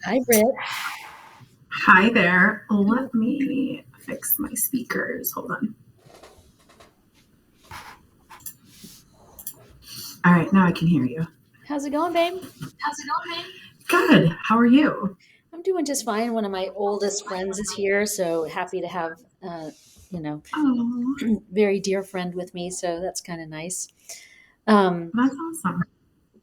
Hi, Britt. Hi there. Let me fix my speakers. Hold on. All right, now I can hear you. How's it going, babe? Good. How are you? I'm doing just fine. One of my oldest friends is here, so happy to have, you know, Oh, very dear friend with me. So that's kind of nice. Um, that's awesome.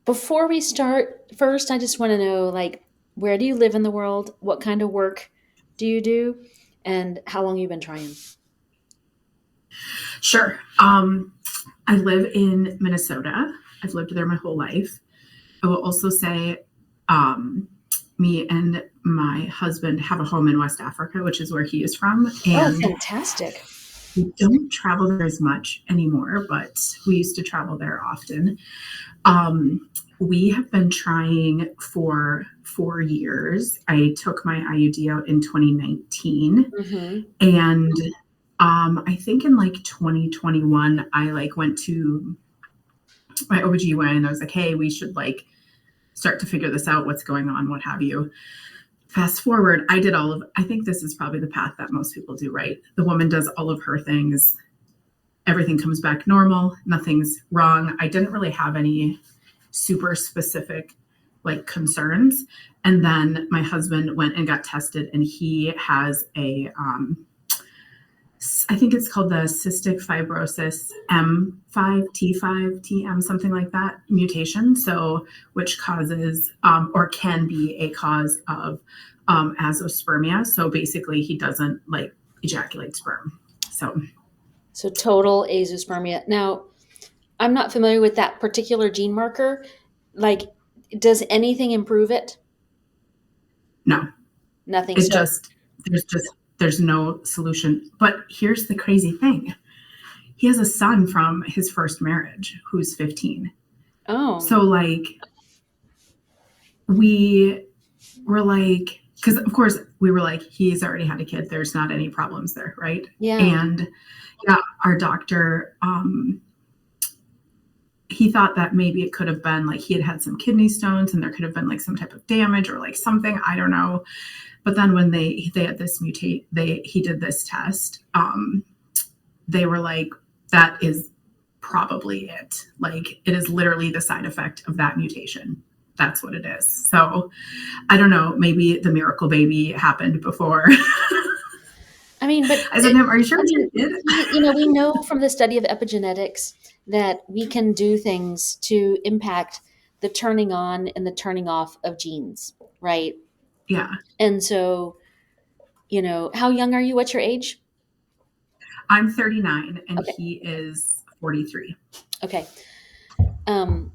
Before we start, first, I just want to know, like, where do you live in the world? What kind of work do you do? And how long you've been trying? Sure. I live in Minnesota. I've lived there my whole life. I will also say, um, me and my husband have a home in West Africa, which is where he is from, Oh, and fantastic. we don't travel there as much anymore, but we used to travel there often. Um, we have been trying for 4 years. I took my IUD out in 2019, Mm-hmm. and I think in like 2021, I like went to my OBGYN and I was like, hey, we should like start to figure this out, what's going on, what have you. Fast forward, I think this is probably the path that most people do, right? The woman does all of her things, everything comes back normal, nothing's wrong. I didn't really have any super specific like concerns. And then my husband went and got tested, and he has I think it's called the cystic fibrosis M5T5TM, something like that mutation. So, which causes or can be a cause of azoospermia. So basically, he doesn't like ejaculate sperm. So total azoospermia. Now, I'm not familiar with that particular gene marker. Like, does anything improve it? No, Nothing. it So, there's no solution. But here's the crazy thing: he has a son from his first marriage who's 15. oh, So like we were like, because of course we were like, he's already had a kid. There's not any problems there, right? yeah. And yeah, our doctor, he thought that maybe it could have been like he had some kidney stones and there could have been like some type of damage or like something. I don't know. But then when they had this mutate, he did this test. They were like, that is probably it. Like it is literally the side effect of that mutation. That's what it is. So I don't know. Maybe the miracle baby happened before. I mean, but I said to him, "Are you sure I it's your mean, kid?" we know from the study of epigenetics that we can do things to impact the turning on and the turning off of genes, right? Yeah, And so, how young are you? What's your age? I'm 39 and Okay. he is 43. Okay. Um,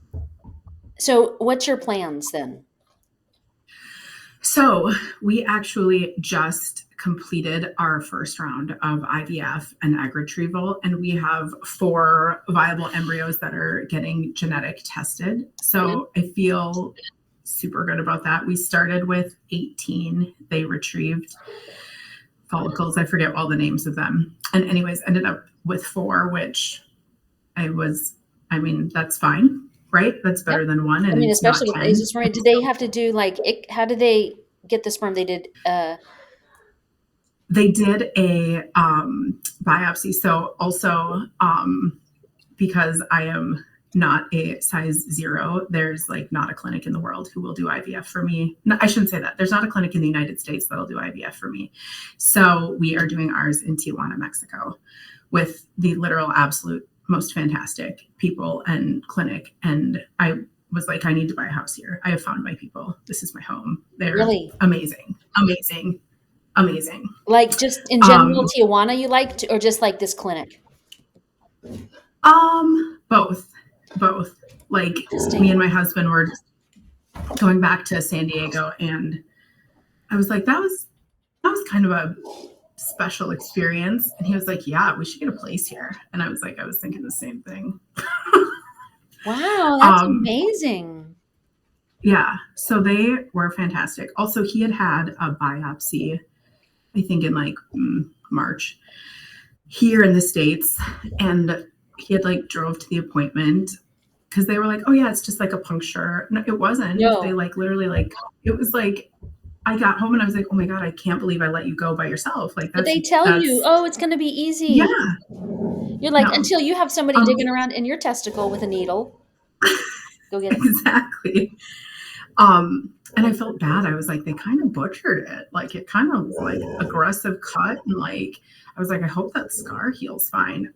so what's your plans then? So we actually just completed our first round of IVF and egg retrieval, and we have 4 viable embryos that are getting genetic tested. Good. So I feel super good about that. We started with 18. They retrieved follicles. I forget all the names of them. And anyways, ended up with 4, which I mean, that's fine, right? That's Yep. better than 1 I and mean, it's not especially with 10. azoospermia, did they have to do like how did they get the sperm? They did. They did a biopsy. So also because I am not a size 0, there's like not a clinic in the world who will do IVF for me. No, I shouldn't say that. There's not a clinic in the United States that'll do IVF for me. So we are doing ours in Tijuana, Mexico, with the literal absolute most fantastic people and clinic. And I was like, I need to buy a house here. I have found my people. This is my home. They're Really? amazing, amazing, amazing. Like just in general, Um, Tijuana you liked, or just like this clinic? both, both. Like me Interesting. and my husband were going back to San Diego, and I was like, that was kind of a special experience. And he was like, yeah, we should get a place here. And I was like, I was thinking the same thing. Wow, that's um, amazing. yeah, so they were fantastic. Also, he had a biopsy, I think in like March here in the States, and he had like drove to the appointment because they were like, oh yeah, it's just like a puncture. No, it wasn't. They No. like literally like it was like I got home and I was like, oh my God, I can't believe I let you go by yourself. Like But they tell you, that's, oh, it's going to be easy. yeah, You're like, no, until you have somebody digging around in your testicle with a needle. Go get it. exactly. And I felt bad. I was like, they kind of butchered it. Like it kind of was like aggressive cut. And like, I was like, I hope that scar heals fine.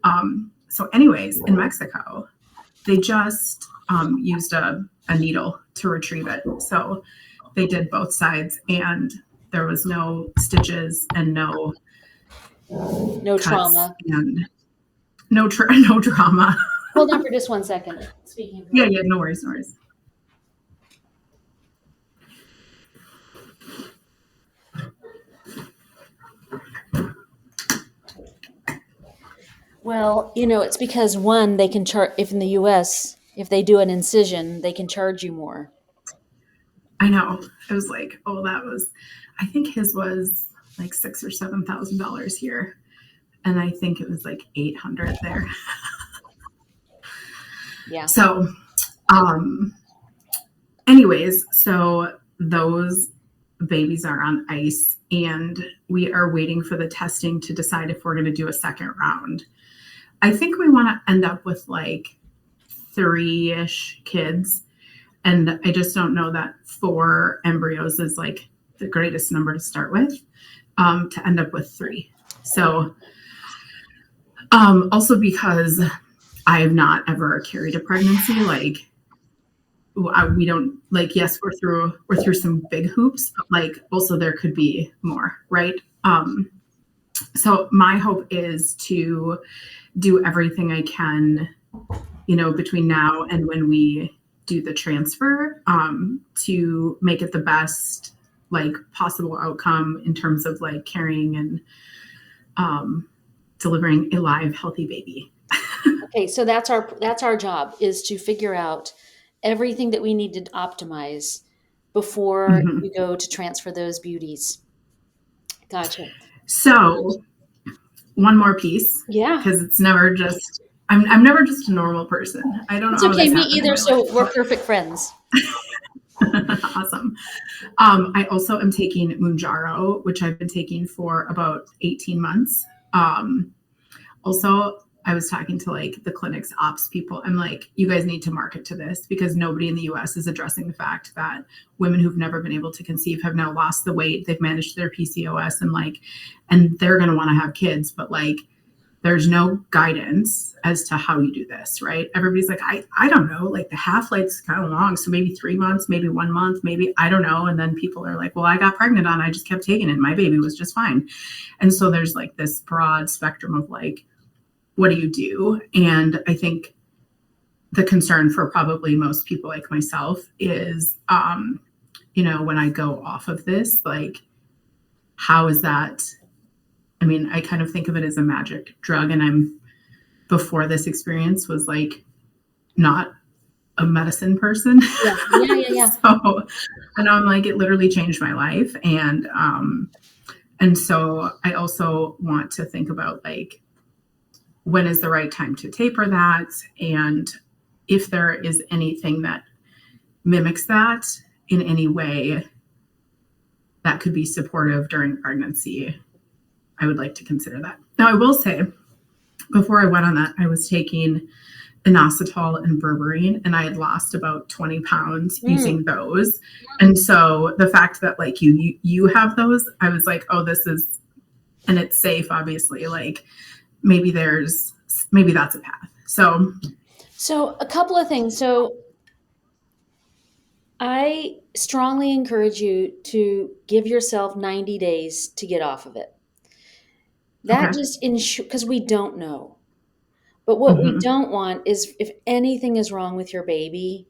So anyways, in Mexico, they just used a needle to retrieve it. So they did both sides and there was no stitches and no No cuts trauma. and no drama. Hold on for just 1 second. Speaking of Yeah, no worries, no worries. Well, it's because one, they can charge, if in the US, if they do an incision, they can charge you more. I know. I was like, oh, I think his was like $6,000 or $7,000 here. And I think it was like 800 there. Yeah. So, anyways, so those babies are on ice and we are waiting for the testing to decide if we're going to do a second round. I think we want to end up with like 3-ish kids. And I just don't know that 4 embryos is like the greatest number to start with, to end up with 3. So, also because I have not ever carried a pregnancy, like we don't like, yes, we're through some big hoops, but like also there could be more, right? So my hope is to do everything I can, between now and when we do the transfer, to make it the best like possible outcome in terms of like carrying and delivering a live, healthy baby. Okay, so that's our job, is to figure out everything that we need to optimize before we go to transfer those beauties. Gotcha. So one more piece, Yeah. because it's never just I'm never just a normal person. I don't know It's how okay, this me happened in either, my so life. we're perfect friends. Awesome. I also am taking Mounjaro, which I've been taking for about 18 months. Also, I was talking to like the clinic's ops people. I'm like, you guys need to market to this because nobody in the US is addressing the fact that women who've never been able to conceive have now lost the weight. They've managed their PCOS and they're going to want to have kids, but like, there's no guidance as to how you do this, right? Everybody's like, I don't know, like the half-life's kind of long. So maybe 3 months, maybe 1 month, maybe, I don't know. And then people are like, well, I got pregnant I just kept taking it. My baby was just fine. And so there's like this broad spectrum of like, what do you do? And I think the concern for probably most people like myself is, when I go off of this, like, how is that? I mean, I kind of think of it as a magic drug. And before this experience was like not a medicine person. Yeah. So, and I'm like, it literally changed my life. And so I also want to think about like, when is the right time to taper that? And if there is anything that mimics that in any way that could be supportive during pregnancy, I would like to consider that. Now, I will say, before I went on that, I was taking inositol and berberine, and I had lost about 20 pounds using those. And so the fact that like you have those, I was like, oh, this is, and it's safe, obviously, like maybe that's a path. So a couple of things. So I strongly encourage you to give yourself 90 days to get off of it. That just because we don't know. But what we don't want is, if anything is wrong with your baby,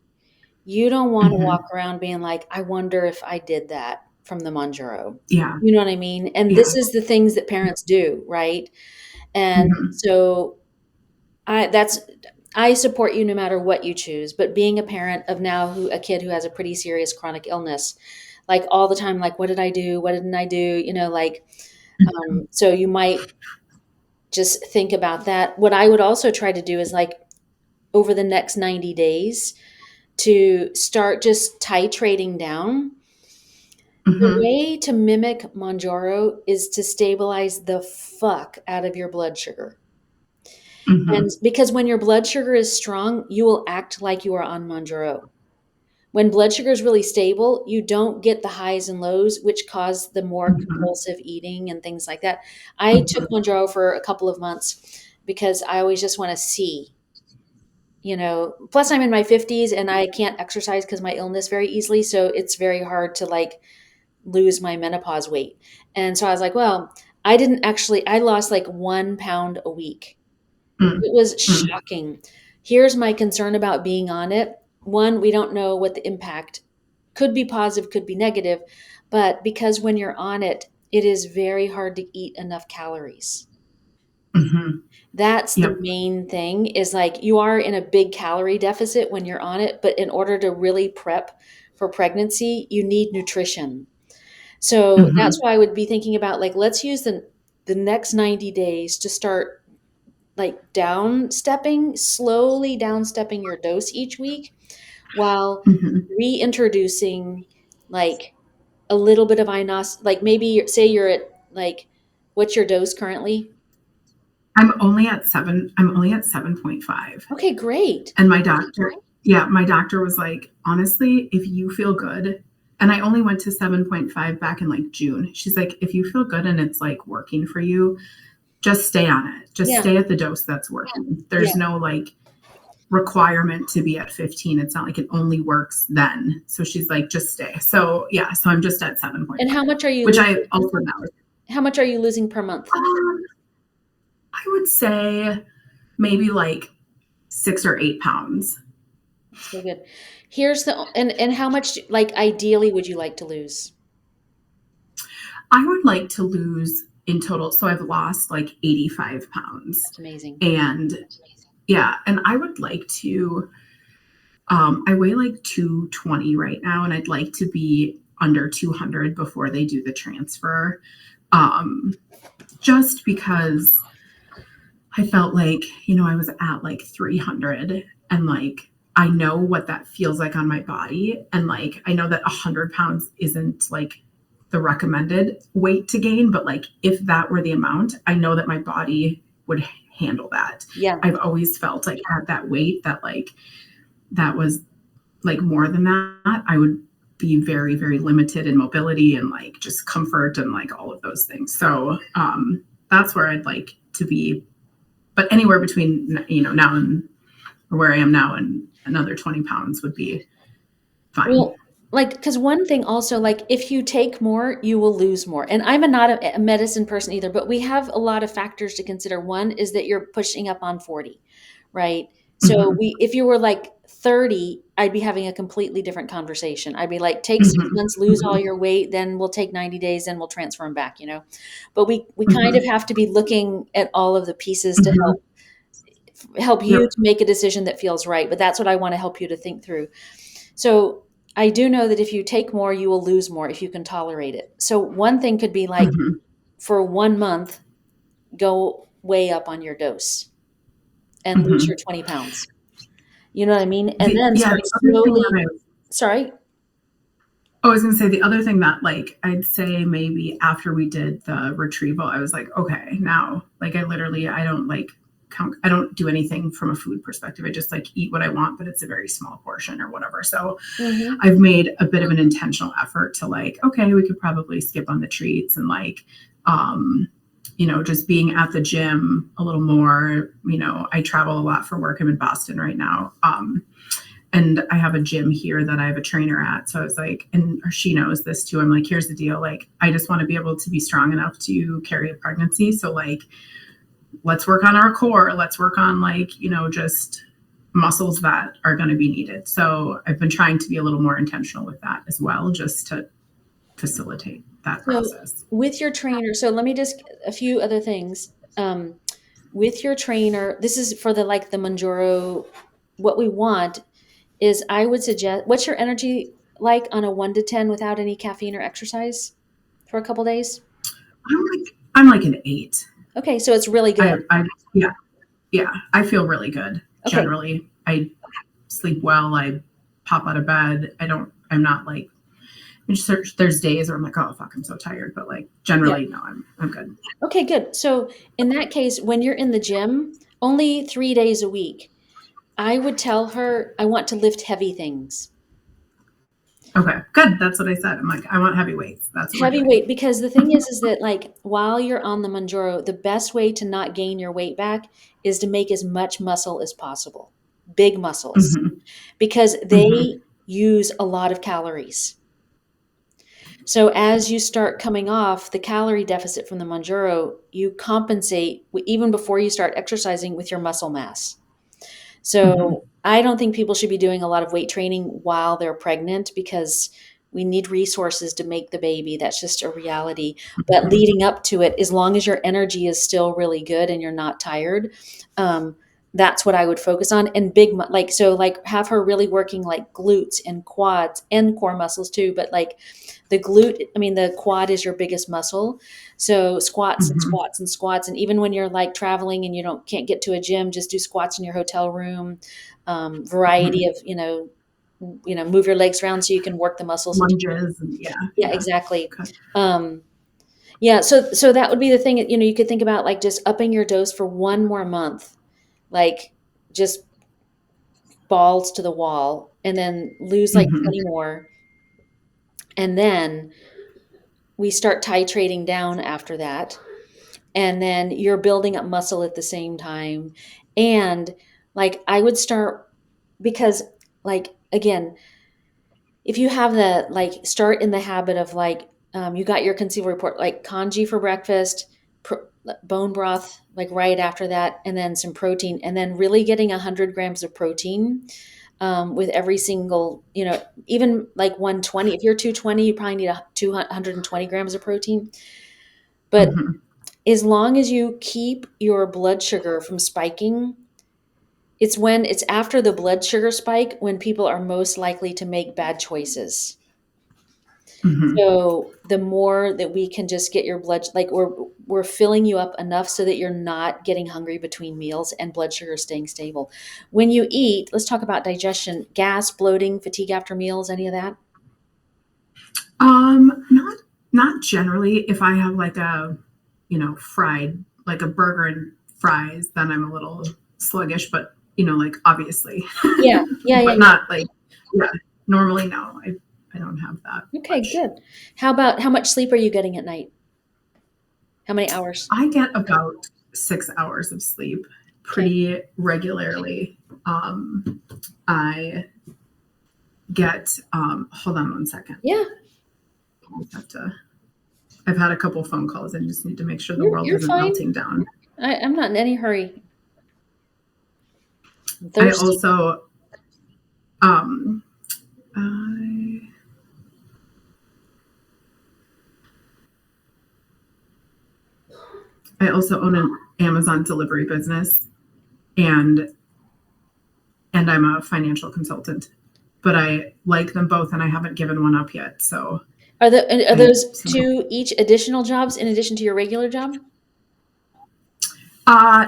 you don't want to walk around being like, I wonder if I did that from the Mounjaro. Yeah. You know what I mean? And this is the things that parents do, right? And so I support you no matter what you choose. But being a parent of now a kid who has a pretty serious chronic illness, like all the time, like, what did I do? What didn't I do? So you might just think about that. What I would also try to do is like over the next 90 days to start just titrating down The way to mimic Mounjaro is to stabilize the fuck out of your blood sugar. And because when your blood sugar is strong, you will act like you are on Mounjaro. When blood sugar is really stable, you don't get the highs and lows, which cause the more compulsive eating and things like that. I took Mounjaro for a couple of months because I always just want to see, plus I'm in my 50s and I can't exercise because my illness very easily. So it's very hard to like lose my menopause weight. And so I was like, well, I lost like 1 pound a week. It was shocking. Here's my concern about being on it. One, we don't know what the impact could be, positive, could be negative, but because when you're on it, it is very hard to eat enough calories. That's the main thing, is like you are in a big calorie deficit when you're on it, but in order to really prep for pregnancy, you need nutrition. So that's why I would be thinking about, like, let's use the next 90 days to start like slowly downstepping your dose each week while reintroducing like a little bit of inos, like maybe say you're at like, what's your dose currently? I'm only at 7.5. Okay, great. And my doctor was like, honestly, if you feel good, and I only went to 7.5 back in like June. She's like, if you feel good and it's like working for you, just stay on it. Just stay at the dose that's working. There's no like requirement to be at 15. It's not like it only works then. So she's like, just stay. So yeah, so I'm just at 7.5. And how much are you which losing? I also know. How much are you losing per month? I would say maybe like 6 or 8 pounds. So good. Here's and how much, like, ideally would you like to lose? I would like to lose in total. So I've lost like 85 pounds. That's amazing. And yeah, and I would like to, I weigh like 220 right now, and I'd like to be under 200 before they do the transfer. Just because I felt like, I was at like 300, and like, I know what that feels like on my body. And like, I know that 100 pounds isn't like the recommended weight to gain, but like, if that were the amount, I know that my body would handle that. Yeah. I've always felt like at that weight that like, that was like more than that, I would be very, very limited in mobility and like just comfort and like all of those things. So that's where I'd like to be. But anywhere between, now and where I am now and another 20 pounds would be fine. Well, like, because one thing also, like, if you take more, you will lose more. And I'm not a medicine person either, but we have a lot of factors to consider. One is that you're pushing up on 40, right? So if you were like 30, I'd be having a completely different conversation. I'd be like, take 6 months, lose all your weight, then we'll take 90 days, then we'll transfer them back, But we kind of have to be looking at all of the pieces to help you to make a decision that feels right. But that's what I want to help you to think through. So I do know that if you take more, you will lose more if you can tolerate it. So one thing could be like, for 1 month, go way up on your dose and lose your 20 pounds. You know what I mean? And then start slowly. Sorry. I was going to say the other thing that like, I'd say maybe after we did the retrieval, I was like, okay, now like I don't do anything from a food perspective. I just like eat what I want, but it's a very small portion or whatever. So I've made a bit of an intentional effort to like, okay, we could probably skip on the treats and like, just being at the gym a little more. I travel a lot for work. I'm in Boston right now. And I have a gym here that I have a trainer at. So I was like, and she knows this too. I'm like, here's the deal. Like, I just want to be able to be strong enough to carry a pregnancy. So like, let's work on our core. Let's work on like, just muscles that are going to be needed. So I've been trying to be a little more intentional with that as well, just to facilitate that process. With your trainer, so let me just, a few other things. With your trainer, this is for the Mounjaro, what we want is, I would suggest, what's your energy like on a 1 to 10 without any caffeine or exercise for a couple days? I'm like an 8. Okay, so it's really good. Yeah, I feel really good. Okay. Generally, I sleep well. I pop out of bed. I'm not like, There's days where I'm like, oh fuck, I'm so tired, but like generally, no, I'm good. Okay, good. So in that case, when you're in the gym, only 3 days a week, I would tell her, I want to lift heavy things. Okay, good. That's what I said. I'm like, I want heavy weights. That's what we're Heavy doing. weight, because the thing is that like while you're on the Mounjaro, the best way to not gain your weight back is to make as much muscle as possible, big muscles, Mm-hmm. because Mm-hmm. they use a lot of calories. So as you start coming off the calorie deficit from the Mounjaro, you compensate even before you start exercising with your muscle mass. Mm-hmm. So I don't think people should be doing a lot of weight training while they're pregnant, because we need resources to make the baby. That's just a reality. But Mm-hmm. leading up to it, as long as your energy is still really good and you're not tired, that's what I would focus on. And like have her really working like glutes and quads and core muscles too. But like the quad is your biggest muscle. So squats and Mm-hmm. squats and squats. And even when you're like traveling and can't get to a gym, just do squats in your hotel room. Mm-hmm. Variety of, move your legs around so you can work the muscles. Lunges and yeah, Yeah, yeah. exactly. Okay. Yeah. So that would be the thing, you could think about like just upping your dose for one more month, like just balls to the wall, and then lose like Mm-hmm. 20 more. And then we start titrating down after that. And then you're building up muscle at the same time. And like I would start, because like again, if you have the like start in the habit of like you got your Conceivable Report, like congee for breakfast, bone broth like right after that, and then some protein, and then really getting 100 grams of protein with every single, even like 120. If you're 220, you probably need 220 grams of protein. But Mm-hmm. as long as you keep your blood sugar from spiking, it's after the blood sugar spike when people are most likely to make bad choices. Mm-hmm. So the more that we can just get your blood, like we're filling you up enough so that you're not getting hungry between meals and blood sugar staying stable. When you eat, let's talk about digestion, gas, bloating, fatigue after meals, any of that? Not generally. If I have like a, fried, like a burger and fries, then I'm a little sluggish, but like obviously, Yeah, yeah, yeah, but yeah. not like, yeah, normally, no, I don't have that Okay, much. good. How much sleep are you getting at night? How many hours? I get about 6 hours of sleep Okay. pretty regularly. I get, hold on one second. Yeah, I have to, I've had a couple phone calls. I just need to make sure the you're world you're isn't fine. melting down. I'm not in any hurry. I'm I thirsty. also, um, I, I also own an Amazon delivery business, and I'm a financial consultant. But I like them both, and I haven't given one up yet. So Are I those so two each additional jobs in addition to your regular job?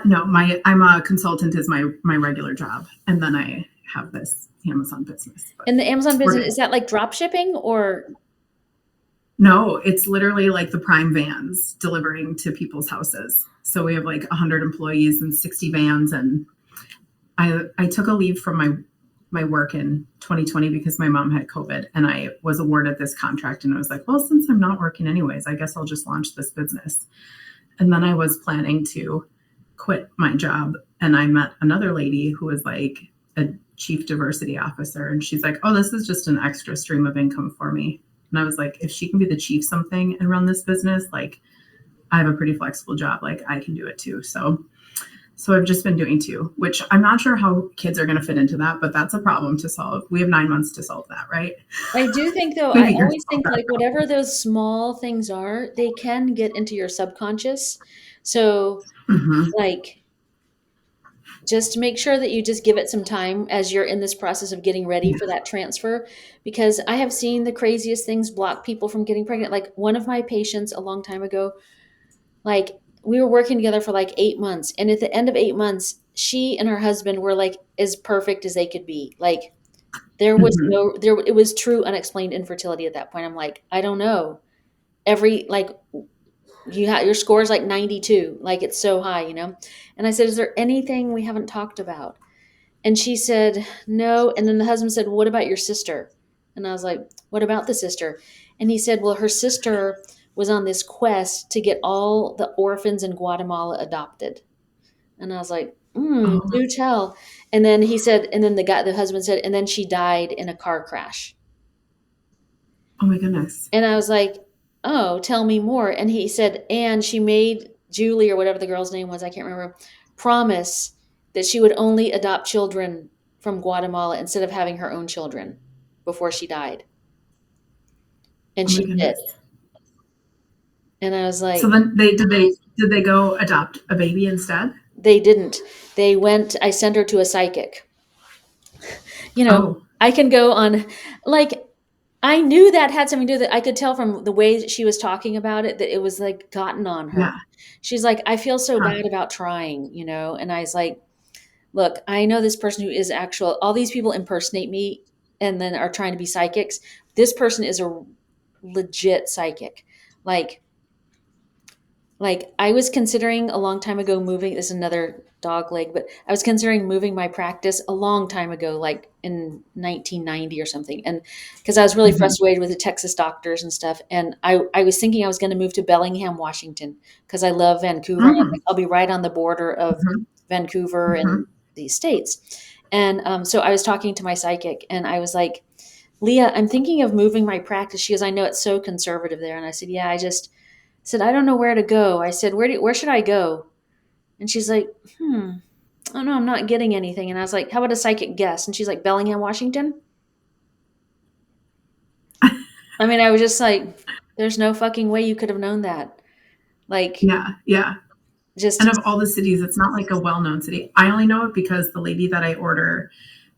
no, I'm a consultant is my regular job, and then I have this Amazon business. But And the Amazon we're business, good. is that like drop shipping or? No, it's literally like the Prime vans delivering to people's houses. So we have like 100 employees and 60 vans, and I took a leave from my work in 2020 because my mom had COVID, and I was awarded this contract, and I was like, well, since I'm not working anyways, I guess I'll just launch this business. And then I was planning to quit my job, and I met another lady who was like a chief diversity officer, and she's like, oh, this is just an extra stream of income for me. And I was like, if she can be the chief something and run this business, like I have a pretty flexible job, like I can do it too. So I've just been doing two, which I'm not sure how kids are going to fit into that, but that's a problem to solve. We have 9 months to solve that, right? I do think though, I Maybe you're always solve think that like problem. whatever those small things are, they can get into your subconscious. So Mm-hmm. like just make sure that you just give it some time as you're in this process of getting ready Yeah. for that transfer, because I have seen the craziest things block people from getting pregnant. Like one of my patients a long time ago, like we were working together for like 8 months, and at the end of 8 months she and her husband were like as perfect as they could be. Like There was Mhm. no there it was true unexplained infertility at that point. I'm like, I don't know. Every like your score is like 92, like it's so high, you know? And I said, is there anything we haven't talked about? And she said, no. And then the husband said, what about your sister? And I was like, what about the sister? And he said, well, her sister was on this quest to get all the orphans in Guatemala adopted. And I was like, Oh, do tell. And then he said, and then the husband said, and then she died in a car crash. oh my goodness. And I was like, oh, tell me more. And he said, and she made Julie, or whatever the girl's name was, I can't remember, promise that she would only adopt children from Guatemala instead of having her own children before she died. And Oh my she did. goodness. And I was So like, then did they go adopt a baby instead? they didn't. They went, I sent her to a psychic. You know, Oh, I can go on, like, I knew that had something to do with it. I could tell from the way that she was talking about it that it was like gotten on her. yeah. She's like, I feel so Huh. bad about trying, you know? And I was like, look, I know this person who is actual, all these people impersonate me and then are trying to be psychics. This person is a legit psychic. Like, like I was considering a long time ago moving, this is another dog leg, but I was considering moving my practice a long time ago, like in 1990 or something. And because I was really Mhm. frustrated with the Texas doctors and stuff. And I was thinking I was going to move to Bellingham, Washington, because I love Vancouver. Mm. I'll be right on the border of Mhm. Vancouver and Mhm. the States. And so I was talking to my psychic and I was like, Leah, I'm thinking of moving my practice. She goes, I know it's so conservative there. And I said, yeah, I just said, I don't know where to go. I said, where should I go? And she's like, I don't know, I'm not getting anything. And I was like, how about a psychic guess? And she's like, Bellingham, Washington. I mean, I was just like, there's no fucking way you could have known that. Like, Yeah, yeah. And just, of all the cities, it's not like a well-known city. I only know it because the lady that I order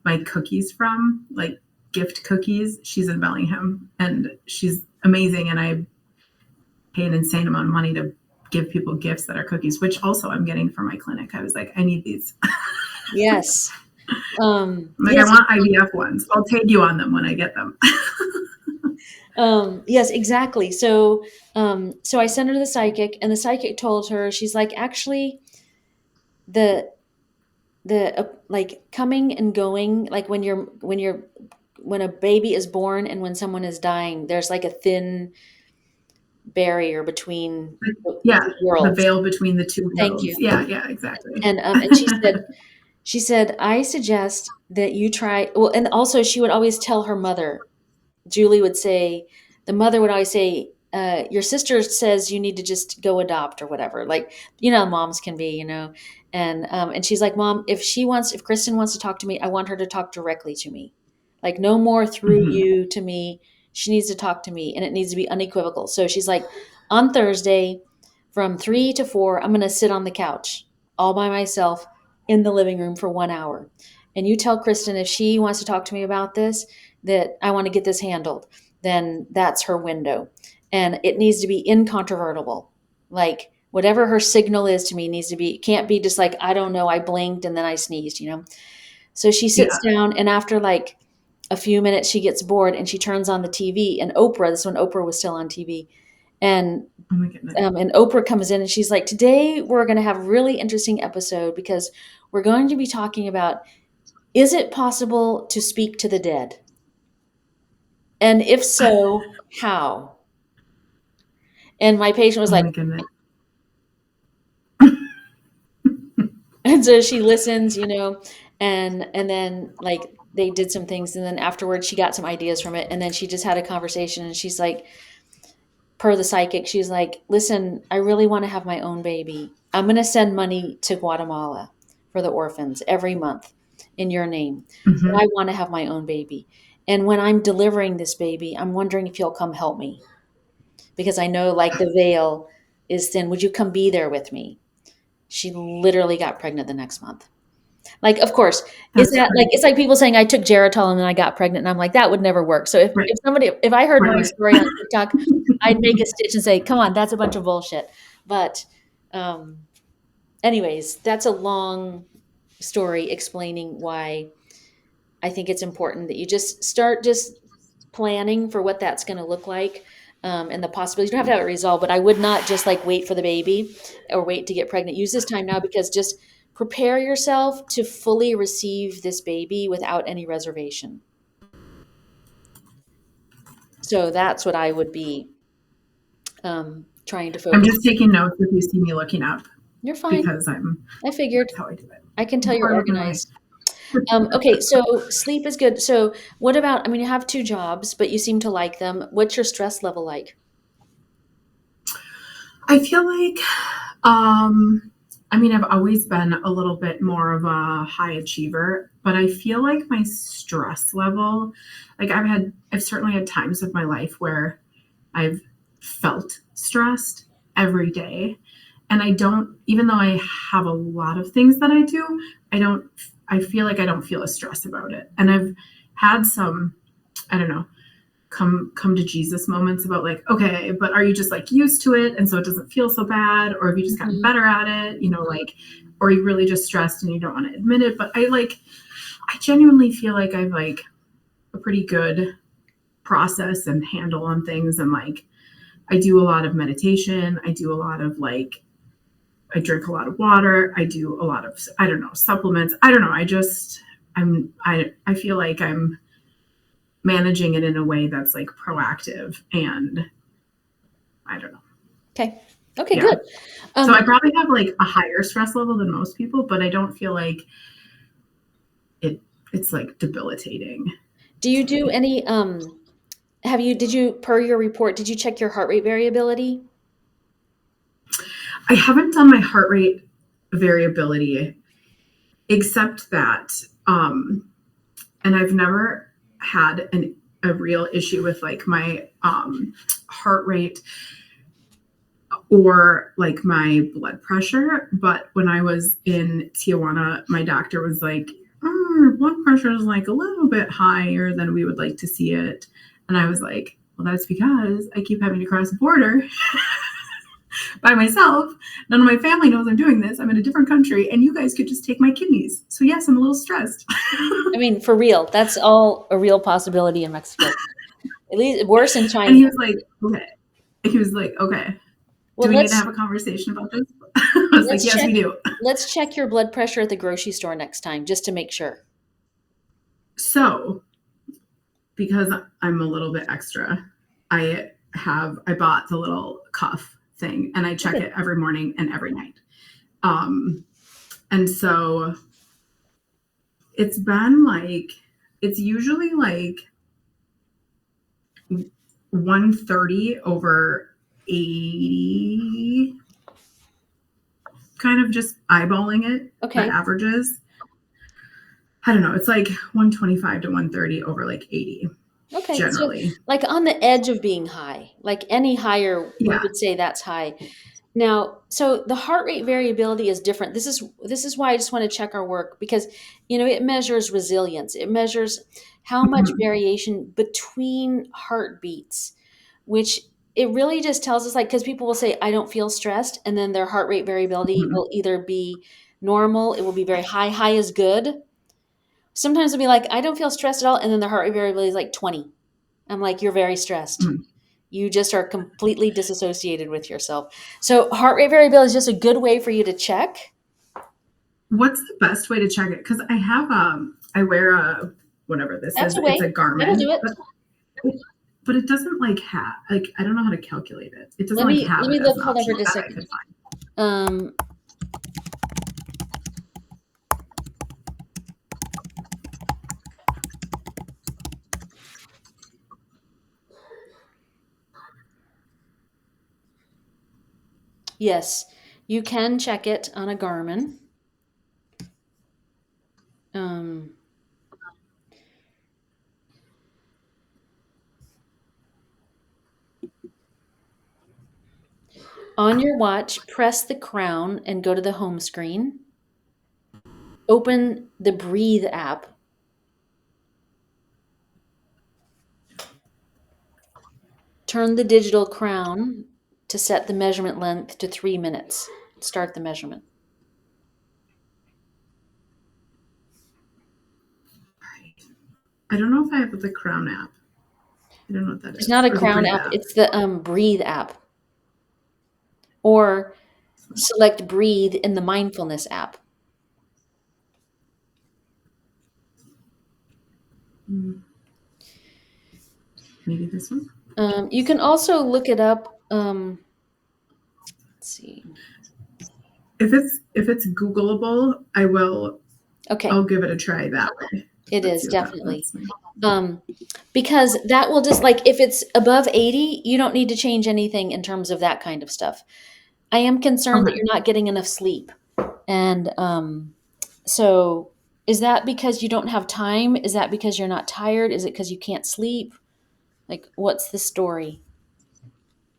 my cookies from, like gift cookies, she's in Bellingham and she's amazing. And I pay an insane amount of money to give people gifts that are cookies, which also I'm getting for my clinic. I was like, I need these. yes. I'm like, I Yes, want IVF ones. I'll tag you on them when I get them. yes, exactly. So I sent her to the psychic, and the psychic told her, she's like, actually, the like coming and going, like when a baby is born and when someone is dying, there's like a thin barrier between Yeah, the the worlds. veil between the two Thank worlds. you. Yeah, yeah, exactly. And she said, I suggest that you try. Well, and also she would always tell her mother. Julie would say, the mother would always say, your sister says you need to just go adopt or whatever. Like, you know, moms can be, you know. And she's like, Mom, if Kristen wants to talk to me, I want her to talk directly to me. Like, no more through Hmm. you to me. She needs to talk to me, and it needs to be unequivocal. So she's like, on Thursday from 3 to 4, I'm going to sit on the couch all by myself in the living room for 1 hour. And you tell Kristen if she wants to talk to me about this, that I want to get this handled, then that's her window. And it needs to be incontrovertible. Like whatever her signal is to me needs to be, can't be just like, I don't know, I blinked and then I sneezed, you know? So she sits Yeah. down, and after like a few minutes, she gets bored and she turns on the TV. And Oprah, this is when Oprah was still on TV. And Oh my goodness. and Oprah comes in and she's like, today we're going to have a really interesting episode because we're going to be talking about, is it possible to speak to the dead? And if so, how? And my patient was Oh like, my goodness. and so she listens, you know, and then like they did some things, and then afterwards she got some ideas from it, and then she just had a conversation, and she's like, per the psychic, she's like, listen, I really want to have my own baby. I'm going to send money to Guatemala for the orphans every month in your name. But Hmm. I want to have my own baby. And when I'm delivering this baby, I'm wondering if you'll come help me because I know like the veil is thin. Would you come be there with me? She literally got pregnant the next month. Like, of course, is That's that like, great. it's like people saying I took Geritol and then I got pregnant, and I'm like, that would never work. So Right. if I heard Right. my Right. story on TikTok, I'd make a stitch and say, come on, that's a bunch of bullshit. But, um, anyways, that's a long story explaining why I think it's important that you just start just planning for what that's going to look like. And the possibilities. You don't have to have it resolved, but I would not just like wait for the baby or wait to get pregnant. Use this time now, because just prepare yourself to fully receive this baby without any reservation. So that's what I would be trying to I'm focus. just taking notes if you see me looking up. You're fine. Because I figured. that's how I do it. I can tell I'm you're part of my organized. Okay, so sleep is good. So what about, I mean, you have 2 jobs, but you seem to like them. What's your stress level like? I feel like, I mean, I've always been a little bit more of a high achiever, but I feel like my stress level, like I've certainly had times of my life where I've felt stressed every day. And I don't, even though I have a lot of things that I do, I feel like I don't feel a stress about it. And I've had some, I don't know, come to Jesus moments about like, okay, but are you just like used to it and so it doesn't feel so bad, or have you just gotten better at it, like, or are you really just stressed and you don't want to admit it? But I genuinely feel like I've like a pretty good process and handle on things, and like I do a lot of meditation, I do a lot of like, I drink a lot of water, I do a lot of, I don't know, supplements, I don't know, I feel like I'm managing it in a way that's like proactive, and I don't know. Okay, Yeah. good. So I probably have like a higher stress level than most people, but I don't feel like it's like debilitating. Do you do any, did you, per your report, did you check your heart rate variability? I haven't done my heart rate variability, except that, and I've never had a real issue with like my heart rate or like my blood pressure. But when I was in Tijuana, my doctor was like, blood pressure is like a little bit higher than we would like to see it. And I was like, well, that's because I keep having to cross the border by myself. None of my family knows I'm doing this. I'm in a different country, and you guys could just take my kidneys. So yes, I'm a little stressed. I mean, for real, that's all a real possibility in Mexico. At least worse in China. And he was like, okay. He was like, okay. Well, do we need to have a conversation about this? I was like, yes, we do. Let's check your blood pressure at the grocery store next time, just to make sure. So, because I'm a little bit extra, I bought the little cuff thing, and I check it every morning and every night. And so it's been like, it's usually like 130 over 80, kind of just eyeballing it. Okay. The averages. I don't know. It's like 125 to 130 over like 80. Okay. Generally. So like on the edge of being high, like any higher, we would say that's high. Now, so the heart rate variability is different. This is why I just want to check our work, because, it measures resilience. It measures how much variation between heartbeats, which it really just tells us, like, because people will say, I don't feel stressed. And then their heart rate variability will either be normal. It will be very high. High is good. Sometimes it'll be like, I don't feel stressed at all. And then the heart rate variability is like 20. I'm like, you're very stressed. You just are completely disassociated with yourself. So heart rate variability is just a good way for you to check. What's the best way to check it? Because I have I wear a, whatever this That's is. a way. It's a Garmin. It'll do it. But it doesn't like have, like, I don't know how to calculate it. It doesn't Let me have look. Hold on for just a second. Yes, you can check it on a Garmin. On your watch, press the crown and go to the home screen. Open the Breathe app. Turn the digital crown to set the measurement length to 3 minutes. Start the measurement. I don't know if I have the Crown app. I don't know what that It's is. not a Or the Crown Breathe app. app. It's the Breathe app, or select Breathe in the Mindfulness app. Maybe this one. You can also look it up. Let's see. If it's Googleable, I will. Okay. I'll give it a try that way. It Let's is see what definitely. that's Because that will just, like, if it's above 80, you don't need to change anything in terms of that kind of stuff. I am concerned that Okay. you're not getting enough sleep. And so is that because you don't have time? Is that because you're not tired? Is it because you can't sleep? Like, what's the story?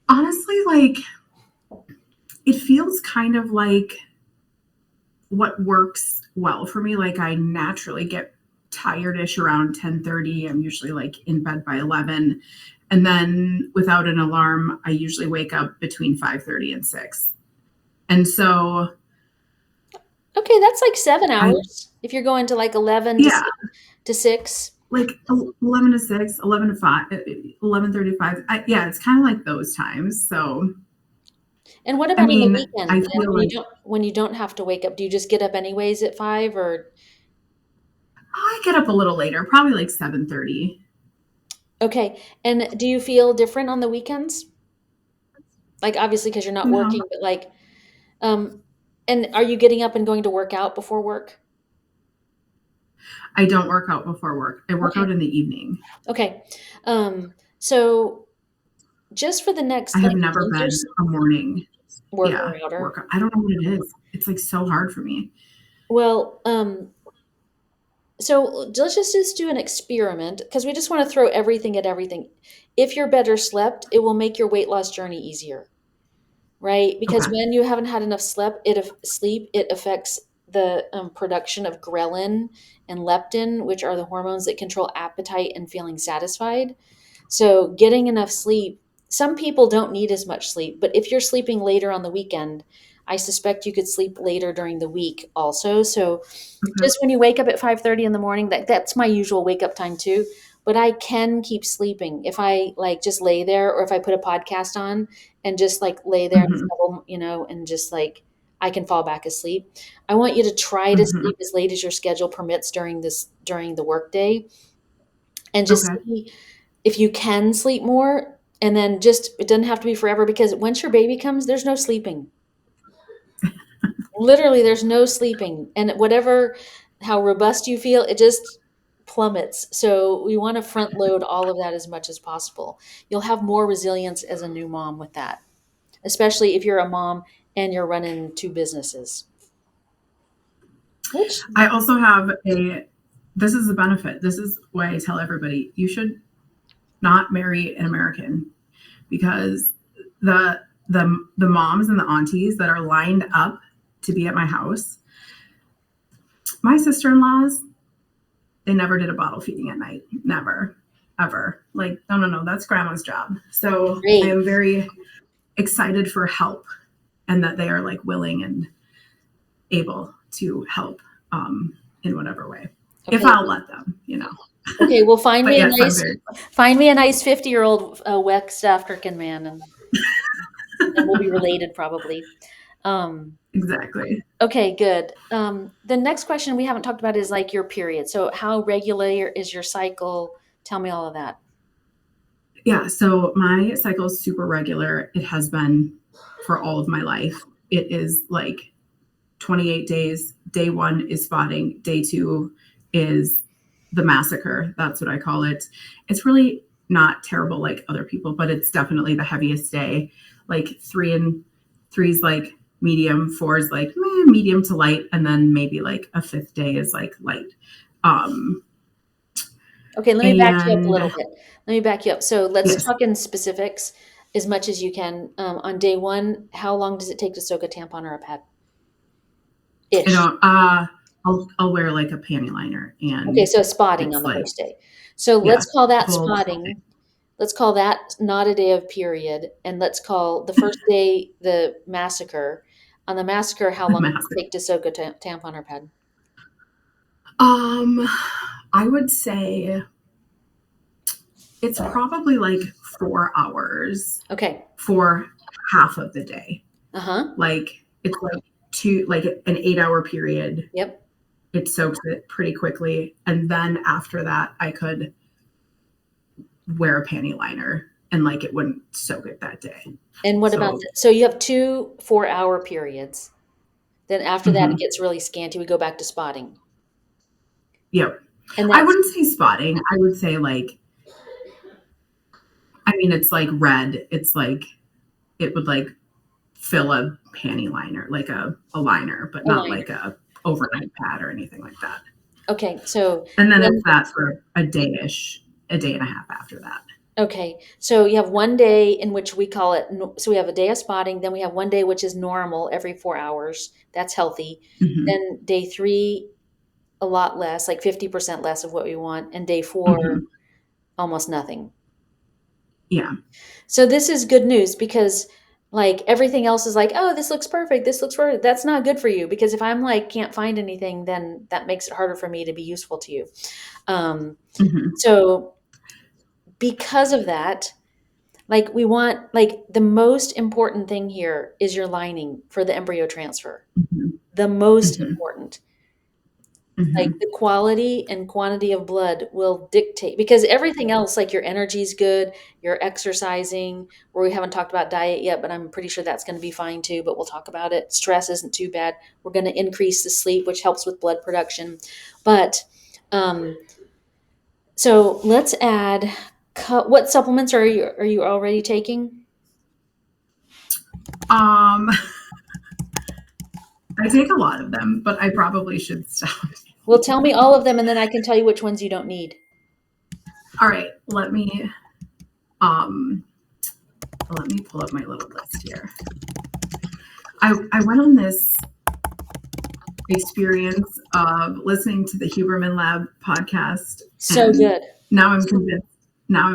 Honestly, like, it feels kind of like what works well for me. Like, I naturally get tired-ish around 10:30. I'm usually like in bed by 11. And then without an alarm, I usually wake up between 5:30 and 6. And so Okay, that's like 7 I hours. If you're going to like 11 yeah, to 6. like 11 to 6, 11 to 5, 11:35. Yeah, it's kind of like those times. So, And what I about on the mean, weekend I then? feel like When you don't have to wake up, do you just get up anyways at 5, or I get up a little later, probably like 7:30. okay. And do you feel different on the weekends? Like, obviously because you're not No, working, but like um and are you getting up and going to work out before work? I don't work out before work. I work Okay. out in the evening. Okay. So just for the I next have like never month or been so, a morning, yeah, worker. workout. I don't know what it is. It's like so hard for me. Well, so let's just do an experiment because we just want to throw everything at everything. If you're better slept, it will make your weight loss journey easier, right? Because Okay. when you haven't had enough sleep, it affects the production of ghrelin and leptin, which are the hormones that control appetite and feeling satisfied. So, getting enough sleep, some people don't need as much sleep, but if you're sleeping later on the weekend, I suspect you could sleep later during the week also. So, Okay. just when you wake up at 5:30 in the morning, that's my usual wake up time too, but I can keep sleeping if I like just lay there, or if I put a podcast on and just like lay there and Mhm. snuggle, and just like I can fall back asleep. I want you to try to Mhm. sleep as late as your schedule permits during the workday, and just Okay. see if you can sleep more. And then just, it doesn't have to be forever, because once your baby comes, there's no sleeping. Literally, there's no sleeping. And whatever, how robust you feel, it just plummets. So we want to front load all of that as much as possible. You'll have more resilience as a new mom with that, especially if you're a mom and you're running 2 businesses. Which, I also have a this is a benefit. This is why I tell everybody you should not marry an American, because the moms and the aunties that are lined up to be at my house, my sister-in-laws, they never did a bottle feeding at night. Never. Ever. Like, no, that's grandma's job. So I great. am very excited for help, and that they are like willing and able to help in whatever way. If Okay. I'll let them. Okay, well, But yes, I'm very find me a nice 50-year-old West African man, and we'll be related probably. Um, exactly. okay, good. The next question we haven't talked about is like your period. So how regular is your cycle? Tell me all of that. Yeah, so my cycle is super regular. It has been for all of my life. It is like 28 days. Day 1 is spotting. Day 2 is the massacre. That's what I call it. It's really not terrible like other people, but it's definitely the heaviest day. Like 3 is like medium, 4 is like medium to light, and then maybe like a 5th day is like light. Um, Okay, let me back you up a and little bit. Let me back you up. So let's yes, talk in specifics as much as you can. On day 1, how long does it take to soak a tampon or a pad? I Ish. don't. I'll wear like a panty liner, Okay, and so spotting on it's the like first day. So yeah, let's call that full spotting. Let's call that not a day of period, and let's call the first day the massacre. On the massacre, how long does mask. it take to soak a tampon or pad? Um, I would say. It's probably like 4 hours. Okay. For half of the day. Uh-huh. Like it's like an 8-hour period. Yep. It soaks it pretty quickly. And then after that, I could wear a panty liner and like it wouldn't soak it that day. And what about so you have 2 4-hour periods. Then after that it gets really scanty. We go back to spotting. Yep. And I wouldn't say spotting. I would say like, I mean, it's like red. It's like, it would like fill a panty liner, like a liner, but not like a overnight pad or anything like that. Okay. So, and then it's that for a day-ish, a day and a half after that. Okay. So you have one day in which we call it, so we have a day of spotting. Then we have one day, which is normal every 4 hours. That's healthy. Then day 3, a lot less, like 50% less of what we want. And day 4, almost nothing. Yeah. So this is good news because like everything else is like, oh, this looks perfect. This looks perfect. That's not good for you because if I'm like, can't find anything, then that makes it harder for me to be useful to you. So because of that, like we want, like the most important thing here is your lining for the embryo transfer. The most important. Like the quality and quantity of blood will dictate because everything else, like your energy is good, you're exercising, where we haven't talked about diet yet, but I'm pretty sure that's going to be fine too, but we'll talk about it. Stress isn't too bad. We're going to increase the sleep, which helps with blood production. But so let's add, what supplements are you already taking? I take a lot of them, but I probably should stop. Well, tell me all of them and then I can tell you which ones you don't need. All right, let me pull up my little list here. I went on this experience of listening to the Huberman Lab podcast. So good. Now I'm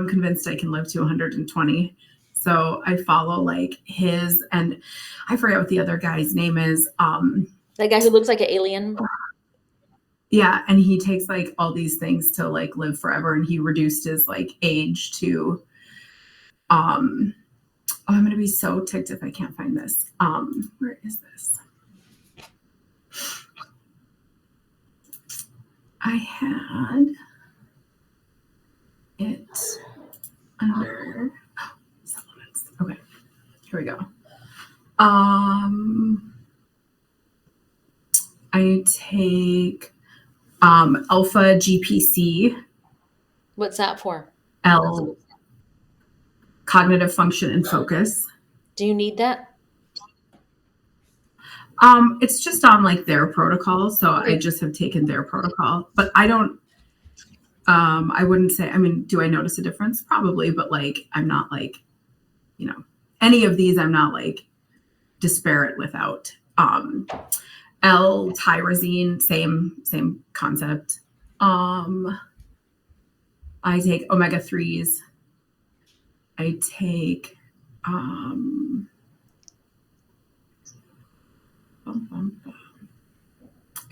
convinced I can live to 120. So I follow like his, and I forget what the other guy's name is. That guy who looks like an alien. Yeah, and he takes like all these things to like live forever, and he reduced his like age to I'm gonna be so ticked if I can't find this. Where is this? I had it under supplements. Okay, here we go. I take alpha GPC. What's that for? Cognitive function and focus. Do you need that? It's just on like their protocol, so I just have taken their protocol, but I don't. I wouldn't say. I mean, do I notice a difference? Probably, but like I'm not like, any of these. I'm not like disparate without. L-tyrosine, same concept. I take omega-3s. I take I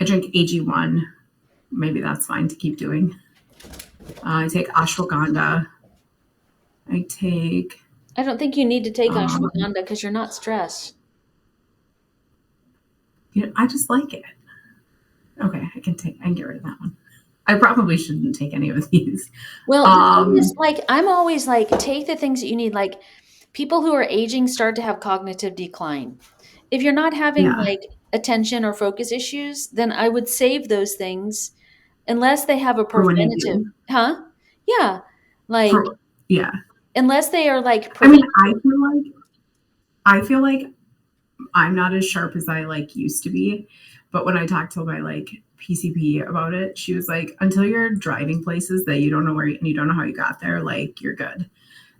drink AG1. Maybe that's fine to keep doing. I take ashwagandha. I don't think you need to take ashwagandha because you're not stressed. I just like it. Okay, I can get rid of that one. I probably shouldn't take any of these. Well, the thing is, like, I'm always like, take the things that you need. Like, people who are aging start to have cognitive decline. If you're not having like attention or focus issues, then I would save those things unless they have a preventative. Huh? Yeah. Like, unless they are like. I mean, I feel like I'm not as sharp as I like used to be, but when I talked to my like PCP about it, she was like, until you're driving places that you don't know where and you don't know how you got there, like you're good.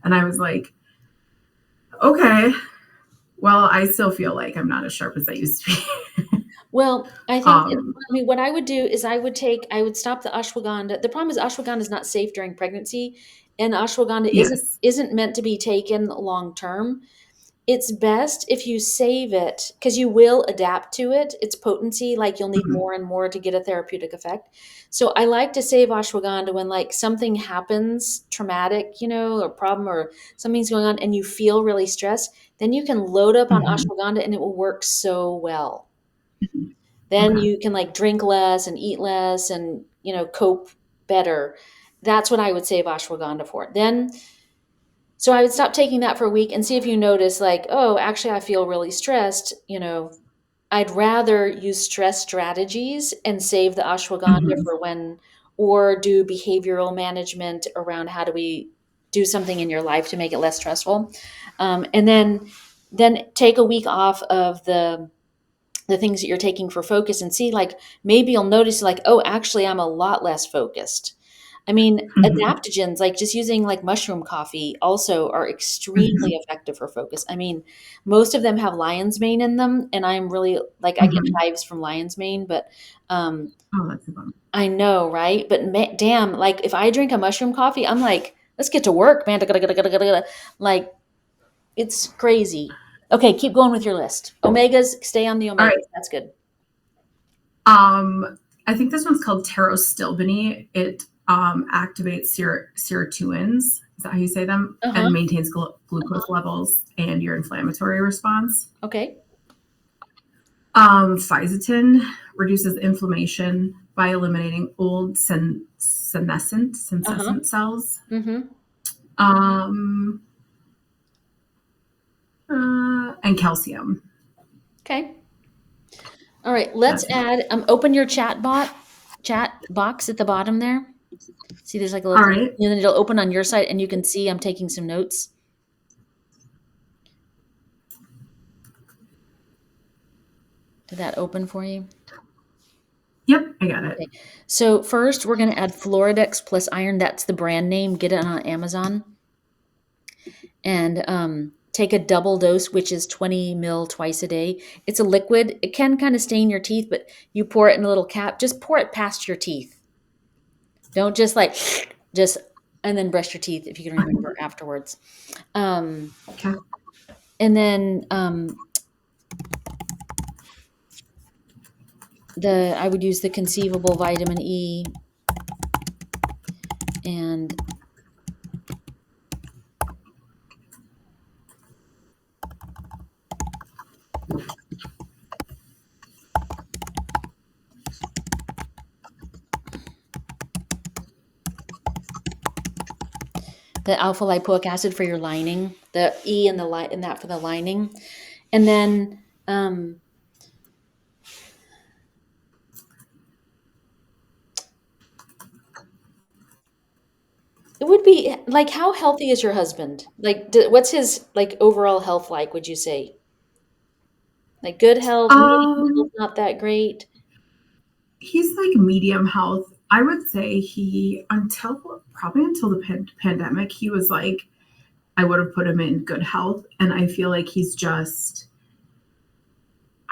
And I was like, okay, well, I still feel like I'm not as sharp as I used to be. Well, I think, what I would do is I would stop the ashwagandha. The problem is ashwagandha is not safe during pregnancy, and ashwagandha isn't meant to be taken long term. it's best if you save it because you will adapt to it. Its potency, like you'll need more and more to get a therapeutic effect. So I like to save ashwagandha when like something happens traumatic, or problem or something's going on and you feel really stressed, then you can load up on ashwagandha and it will work so well. Then Okay. you can like drink less and eat less and, cope better. That's what I would save ashwagandha for. Then so I would stop taking that for a week and see if you notice like, oh, actually I feel really stressed, I'd rather use stress strategies and save the ashwagandha for when, or do behavioral management around how do we do something in your life to make it less stressful. And then take a week off of the things that you're taking for focus and see like, maybe you'll notice like, oh, actually I'm a lot less focused. I mean, adaptogens, like just using like mushroom coffee also are extremely effective for focus. I mean, most of them have lion's mane in them. And I'm really like, I get hives from lion's mane, but Oh, that's a bummer. I know, right? But damn, like if I drink a mushroom coffee, I'm like, let's get to work, man. Like it's crazy. Okay, keep going with your list. Omegas, stay on the omegas. All right. That's good. I think this one's called pterostilbene. It activates sirtuins. Is that how you say them? And maintains glucose levels and your inflammatory response. Okay. Fisetin reduces inflammation by eliminating old senescent cells. And calcium. Okay. All right. Let's add. Open your chat box at the bottom there. See, there's like a little. All right. And then it'll open on your side, and you can see I'm taking some notes. Did that open for you? Yep, I got it. Okay. So first, we're going to add Floridex plus iron. That's the brand name. Get it on Amazon. And take a double dose, which is 20 ml twice a day. It's a liquid. It can kind of stain your teeth, but you pour it in a little cap. Just pour it past your teeth. Don't just and then brush your teeth if you can remember afterwards. Okay. And then I would use the Conceivable vitamin E and the alpha lipoic acid for your lining, the E and that for the lining. And then it would be like, how healthy is your husband? Like, what's his like overall health like, would you say? Like good health, medium health, not that great? He's like medium health. I would say probably until the pandemic, he was like, I would have put him in good health. And I feel like he's just,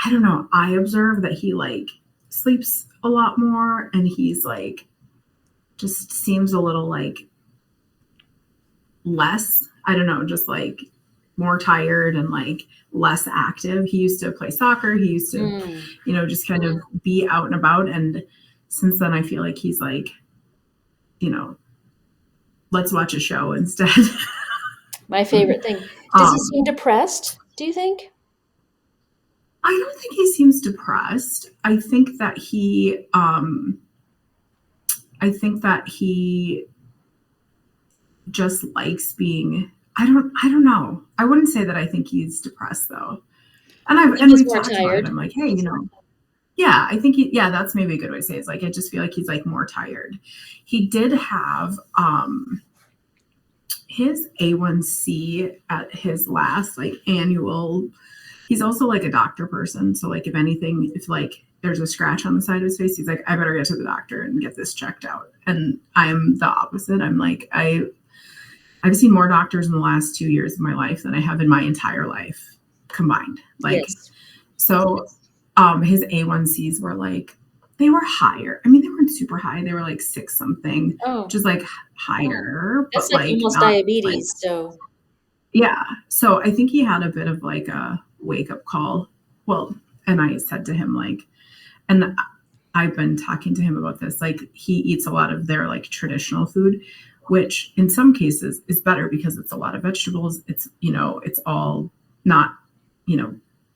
I don't know. I observe that he like sleeps a lot more and he's like, just seems a little like less, I don't know, just like more tired and like less active. He used to play soccer. He used to, just kind of be out and about. And since then, I feel like he's like, let's watch a show instead. My favorite thing. Does he seem depressed, do you think? I don't think he seems depressed. I think that he just likes being, I don't know. I wouldn't say that I think he's depressed though. And we've talked about it. I'm like, hey, yeah, I think that's maybe a good way to say it. It's like, I just feel like he's like more tired. He did have his A1C at his last like annual, he's also like a doctor person. So like if like there's a scratch on the side of his face, he's like, I better get to the doctor and get this checked out. And I'm the opposite. I'm like, I've seen more doctors in the last 2 years of my life than I have in my entire life combined. Like, yes. So his A1Cs were like, they were higher. I mean, they weren't super high. They were like 6 something, which is like higher. That's but like almost diabetes. So Yeah. So I think he had a bit of like a wake up call. Well, and I said to him, like, and I've been talking to him about this, like, he eats a lot of their like traditional food, which in some cases is better because it's a lot of vegetables. It's, it's all not, you know,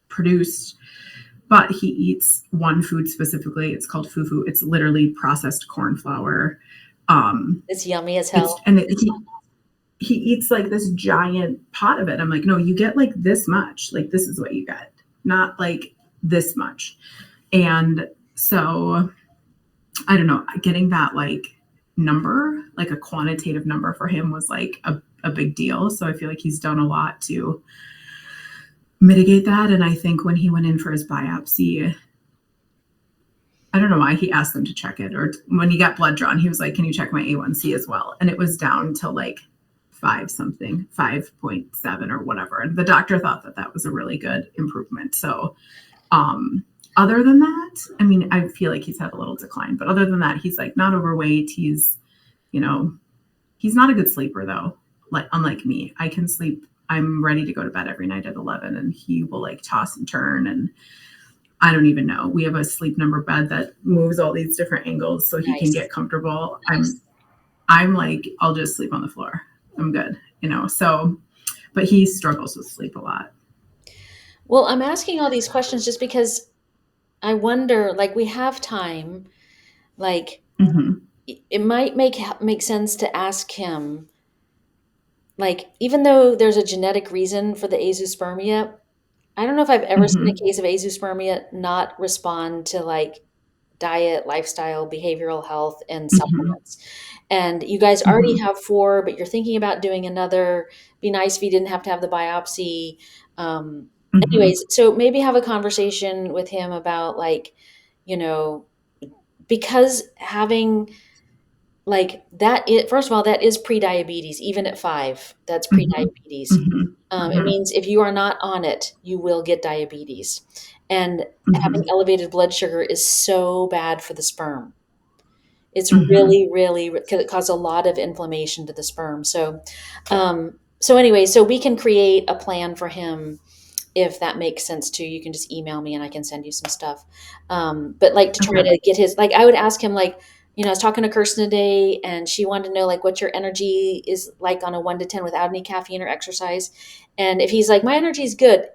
produced, but he eats one food specifically. It's called fufu. It's literally processed corn flour. It's yummy as It's, hell. and he eats like this giant pot of it. I'm like, no, you get like this much. Like, this is what you get, not like this much. And so I don't know, getting that like number, like a quantitative number for him was like a big deal. So I feel like he's done a lot to mitigate that. And I think when he went in for his biopsy, I don't know why he asked them to check it, or when he got blood drawn, he was like, can you check my A1C as well? And it was down to like 5.7 or whatever. And the doctor thought that that was a really good improvement. So, other than that, I mean, I feel like he's had a little decline, but other than that, he's like not overweight. You know, he's not a good sleeper though. Like, unlike me, I can sleep. I'm ready to go to bed every night at 11, and he will like toss and turn. And I don't even know. We have a sleep number bed that moves all these different angles so he can Nice. get comfortable. I'm like, I'll just sleep on the floor. I'm good, So, but he struggles with sleep a lot. Well, I'm asking all these questions just because I wonder, like, we have time, like, Mm-hmm. it might make sense to ask him, like, even though there's a genetic reason for the azoospermia, I don't know if I've ever seen Mm-hmm. a case of azoospermia not respond to like diet, lifestyle, behavioral health, and Mm-hmm. supplements. And you guys already Mm-hmm. have four, but you're thinking about doing another. Be nice if you didn't have to have the biopsy. Mm-hmm. Anyways, so maybe have a conversation with him about like, you know, because having like that, first of all, that is pre-diabetes. Even at 5, that's Mm-hmm. pre-diabetes. Mm-hmm. It Mm-hmm. means if you are not on it, you will get diabetes. And having Mm-hmm. elevated blood sugar is so bad for the sperm. It's Mm-hmm. really, really, because it causes a lot of inflammation to the sperm. So anyway, so we can create a plan for him if that makes sense too. You can just email me and I can send you some stuff. But like to try Okay. to get his, like I would ask him like, I was talking to Kirsten today and she wanted to know like what your energy is like on a 1 to 10 without any caffeine or exercise. And if he's like, my energy is good,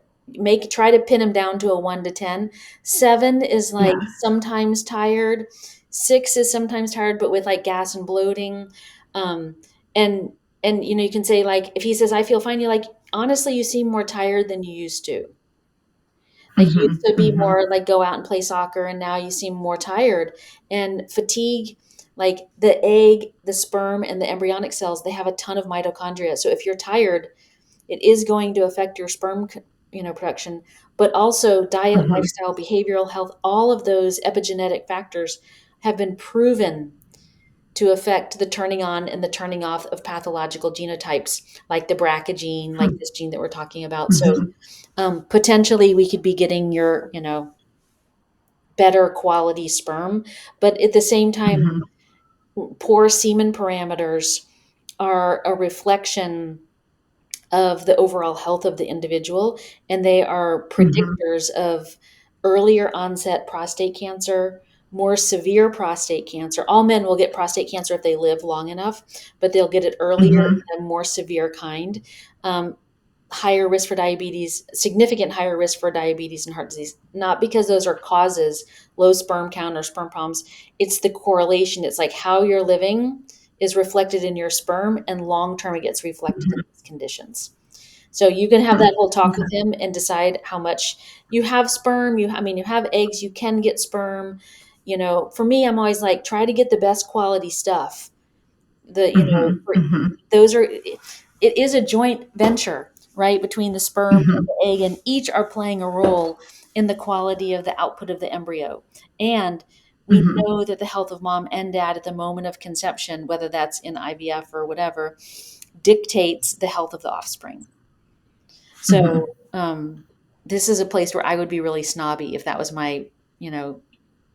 try to pin him down to a 1 to 10. 7 is like Yeah. sometimes tired. 6 is sometimes tired, but with like gas and bloating. Um, and you can say like, if he says, I feel fine, you're like, honestly, you seem more tired than you used to. Like you Mm-hmm. used to be Mm-hmm. more like go out and play soccer, and now you seem more tired. And fatigue, like the egg, the sperm, and the embryonic cells, they have a ton of mitochondria. So if you're tired, it is going to affect your sperm, production. But also diet, Mm-hmm. lifestyle, behavioral health, all of those epigenetic factors have been proven to affect the turning on and the turning off of pathological genotypes, like the BRCA gene, like this gene that we're talking about. So Mm-hmm. potentially we could be getting your, better quality sperm, but at the same time, Mm-hmm. poor semen parameters are a reflection of the overall health of the individual, and they are Mm-hmm. predictors of earlier onset prostate cancer, more severe prostate cancer. All men will get prostate cancer if they live long enough, but they'll get it earlier, Mm-hmm. a more severe kind. Um, Higher risk for diabetes, significant higher risk for diabetes and heart disease, not because those are causes, low sperm count or sperm problems. It's the correlation. It's like how you're living is reflected in your sperm, and long term, it gets reflected in these conditions. So you can have that whole talk Okay. with him and decide how much you have sperm. You have eggs. You can get sperm. For me, I'm always like, try to get the best quality stuff. Mm-hmm. Mm-hmm. Those are, it is a joint venture, right, between the sperm and Mm-hmm. the egg, and each are playing a role in the quality of the output of the embryo. And we Mm-hmm. know that the health of mom and dad at the moment of conception, whether that's in IVF or whatever, dictates the health of the offspring. Mm-hmm. So, this is a place where I would be really snobby if that was my, you know,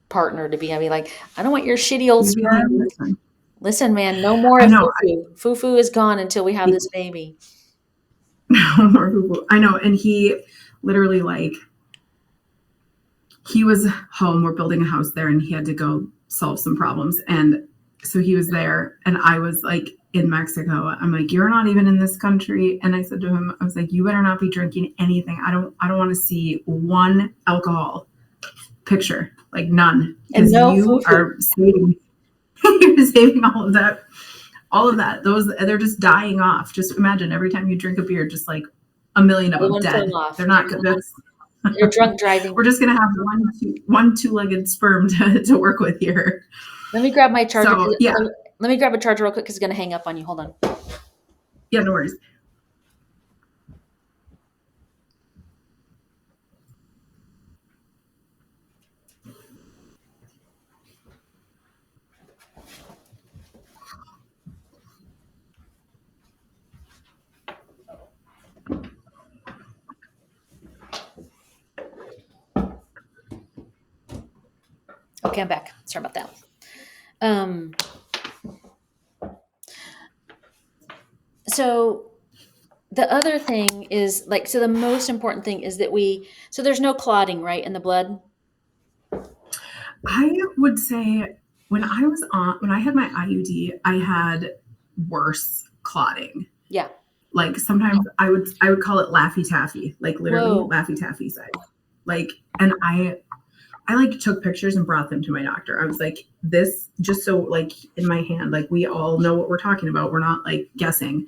partner to be. I'd be like, I don't want your shitty old You'd be like, sperm. listen, Listen, man, no more I of know. foo-foo. Foo-foo is gone until we have this baby. More people. I know. And he literally like, he was home. We're building a house there and he had to go solve some problems. And so he was there and I was like in Mexico. I'm like, you're not even in this country. And I said to him, I was like, you better not be drinking anything. I don't want to see one alcohol picture, like none. Because no you food. are saving, you're saving all of that. All of that. Those, they're just dying off. Just imagine every time you drink a beer, just like a million of them dead. They're not good. They're drunk driving. We're just gonna have one two-legged sperm to work with here. Let me grab my charger. So yeah. Let me grab a charger real quick because it's gonna hang up on you. Hold on. Yeah, no worries. Okay, I'm back. Sorry about that. So the other thing is like, so the most important thing is that so there's no clotting, right, in the blood? I would say when I had my IUD, I had worse clotting. Yeah. Like sometimes I would call it Laffy Taffy, like literally Whoa. Laffy Taffy size. Like, and I like took pictures and brought them to my doctor. I was like, this just so like in my hand, like we all know what we're talking about. We're not like guessing.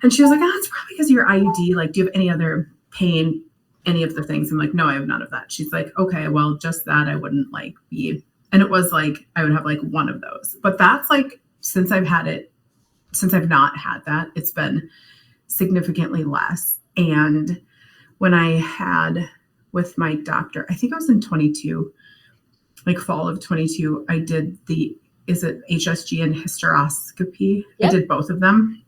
And she was like, it's probably because of your IUD. Like, do you have any other pain, any of the things? I'm like, no, I have none of that. She's like, okay, well, just that I wouldn't like be. And it was like, I would have like one of those. But that's like, since I've not had that, it's been significantly less. And when I had with my doctor, I think I was in 22, like fall of 22, I did is it HSG and hysteroscopy? Yep. I did both of them.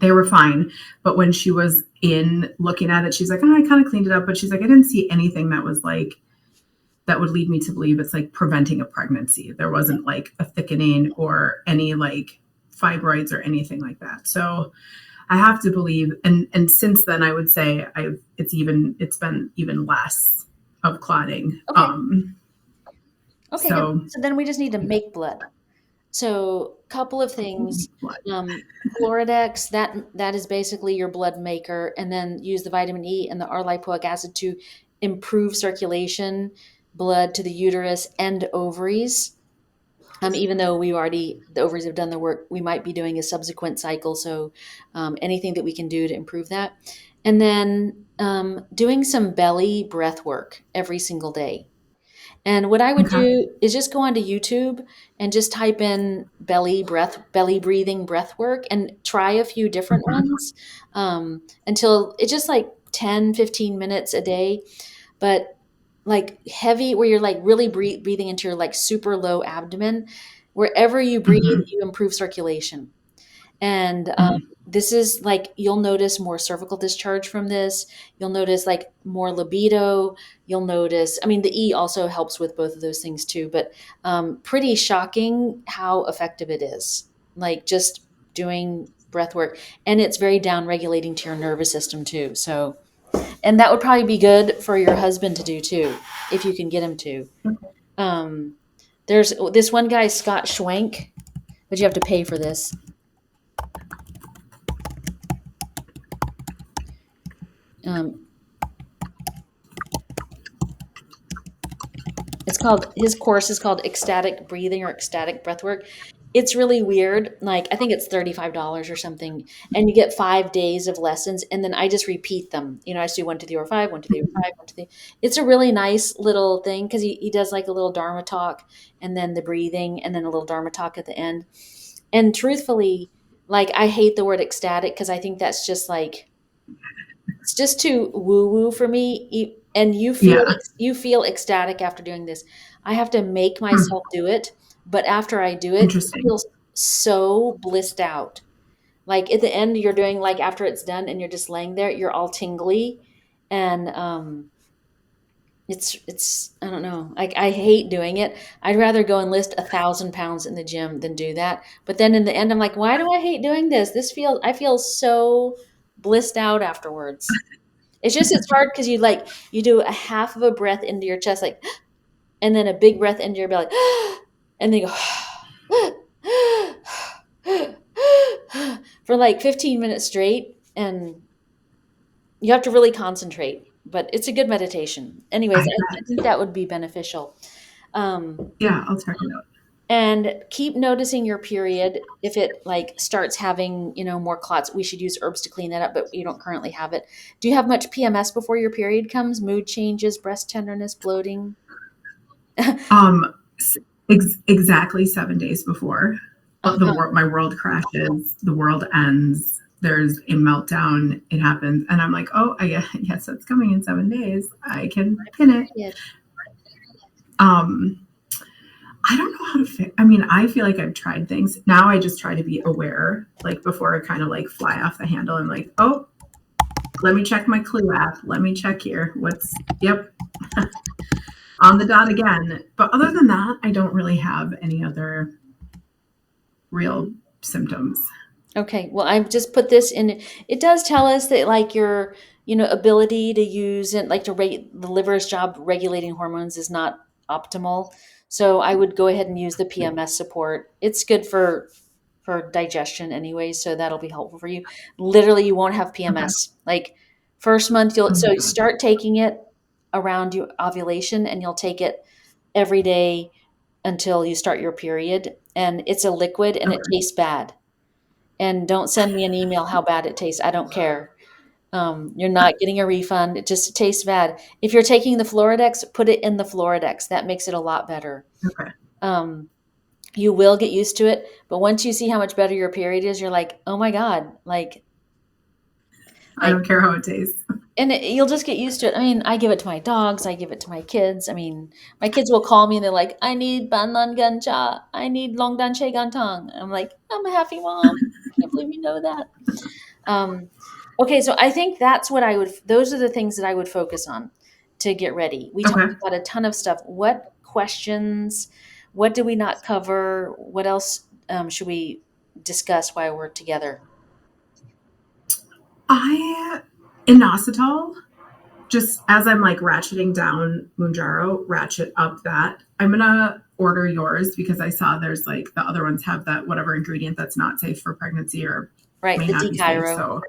They were fine. But when she was in looking at it, she's like, I kind of cleaned it up. But she's like, I didn't see anything that was like, that would lead me to believe it's like preventing a pregnancy. There wasn't like a thickening or any like fibroids or anything like that. So I have to believe, and since then I would say it's been even less of clotting. Okay. Okay. So then we just need to make blood. So a couple of things. Floridex, that is basically your blood maker, and then use the vitamin E and the R-lipoic acid to improve circulation, blood to the uterus and ovaries. Even though the ovaries have done the work, we might be doing a subsequent cycle. So anything that we can do to improve that. And then doing some belly breath work every single day. And what I would do is just go onto YouTube and just type in belly breathing breath work and try a few different ones until it's just like 10, 15 minutes a day. But like heavy, where you're like really breathing into your like super low abdomen, wherever you breathe, you improve circulation. And this is like, you'll notice more cervical discharge from this. You'll notice like more libido. You'll notice, I mean, the E also helps with both of those things too, but pretty shocking how effective it is. Like just doing breath work, and it's very down regulating to your nervous system too. So, and that would probably be good for your husband to do too, if you can get him to. There's this one guy, Scott Schwenk, but you have to pay for this. His course is called Ecstatic Breathing or Ecstatic Breathwork. It's really weird. Like, I think it's $35 or something. And you get 5 days of lessons. And then I just repeat them. You know, I just do 1, 2, 3, or 5, 1, 2, 3, or 5, 1, 2, 3. It's a really nice little thing because he does like a little Dharma talk and then the breathing and then a little Dharma talk at the end. And truthfully, like, I hate the word ecstatic because I think that's just like, it's just too woo-woo for me. And you feel ecstatic after doing this. I have to make myself do it, but after I do it, it feels so blissed out. Like at the end, you're doing like after it's done and you're just laying there, you're all tingly, and it's I don't know. Like I hate doing it. I'd rather go and lift 1,000 pounds in the gym than do that. But then in the end, I'm like, why do I hate doing this? I feel so blissed out afterwards. It's hard because you do a half of a breath into your chest, like, and then a big breath into your belly, and then you go for like 15 minutes straight, and you have to really concentrate. But it's a good meditation. Anyways, I I bet. think that would be beneficial. Yeah, I'll check it out. And keep noticing your period. If it like starts having, more clots, we should use herbs to clean that up, but you don't currently have it. Do you have much PMS before your period comes? Mood changes, breast tenderness, bloating? Um, exactly 7 days before Uh-huh. my world crashes, the world ends. There's a meltdown. It happens, and I'm like, oh, yes, it's coming in 7 days. I can pin it. Yeah. Um, I don't know how to fix. I mean, I feel like I've tried things. Now I just try to be aware, like before I kind of like fly off the handle. I'm like, oh, let me check my Clue app. Let me check here. Yep, on the dot again. But other than that, I don't really have any other real symptoms. Okay, well, I've just put this in. It does tell us that like your, ability to use it, like to rate the liver's job regulating hormones is not optimal. So I would go ahead and use the PMS support. It's good for digestion anyway, so that'll be helpful for you. Literally, you won't have Okay. PMS. Like first month, Oh my so God. start taking it around your ovulation, and you'll take it every day until you start your period. And it's a liquid, and it Okay. tastes bad. And don't send me an email how bad it tastes. I don't care. You're not getting a refund. It tastes bad. If you're taking the Floridex, put it in the Floridex. That makes it a lot better. Okay. Um, you will get used to it, but once you see how much better your period is, you're like, oh my God, I like, don't care how it tastes. and you'll just get used to it. I mean, I give it to my dogs. I give it to my kids. I mean, my kids will call me and they're like, I need banlan gancha. I need longdan che gantang. I'm like, I'm a happy mom. I can't believe you know that. Um, okay, so I think those are the things that I would focus on to get ready. We talked Okay. about a ton of stuff. What questions, what did we not cover? What else should we discuss while we're together? I inositol, just as I'm like ratcheting down Mounjaro, ratchet up that. I'm gonna order yours because I saw there's like the other ones have that whatever ingredient that's not safe for pregnancy or Right, may the not be safe. dekyro. So,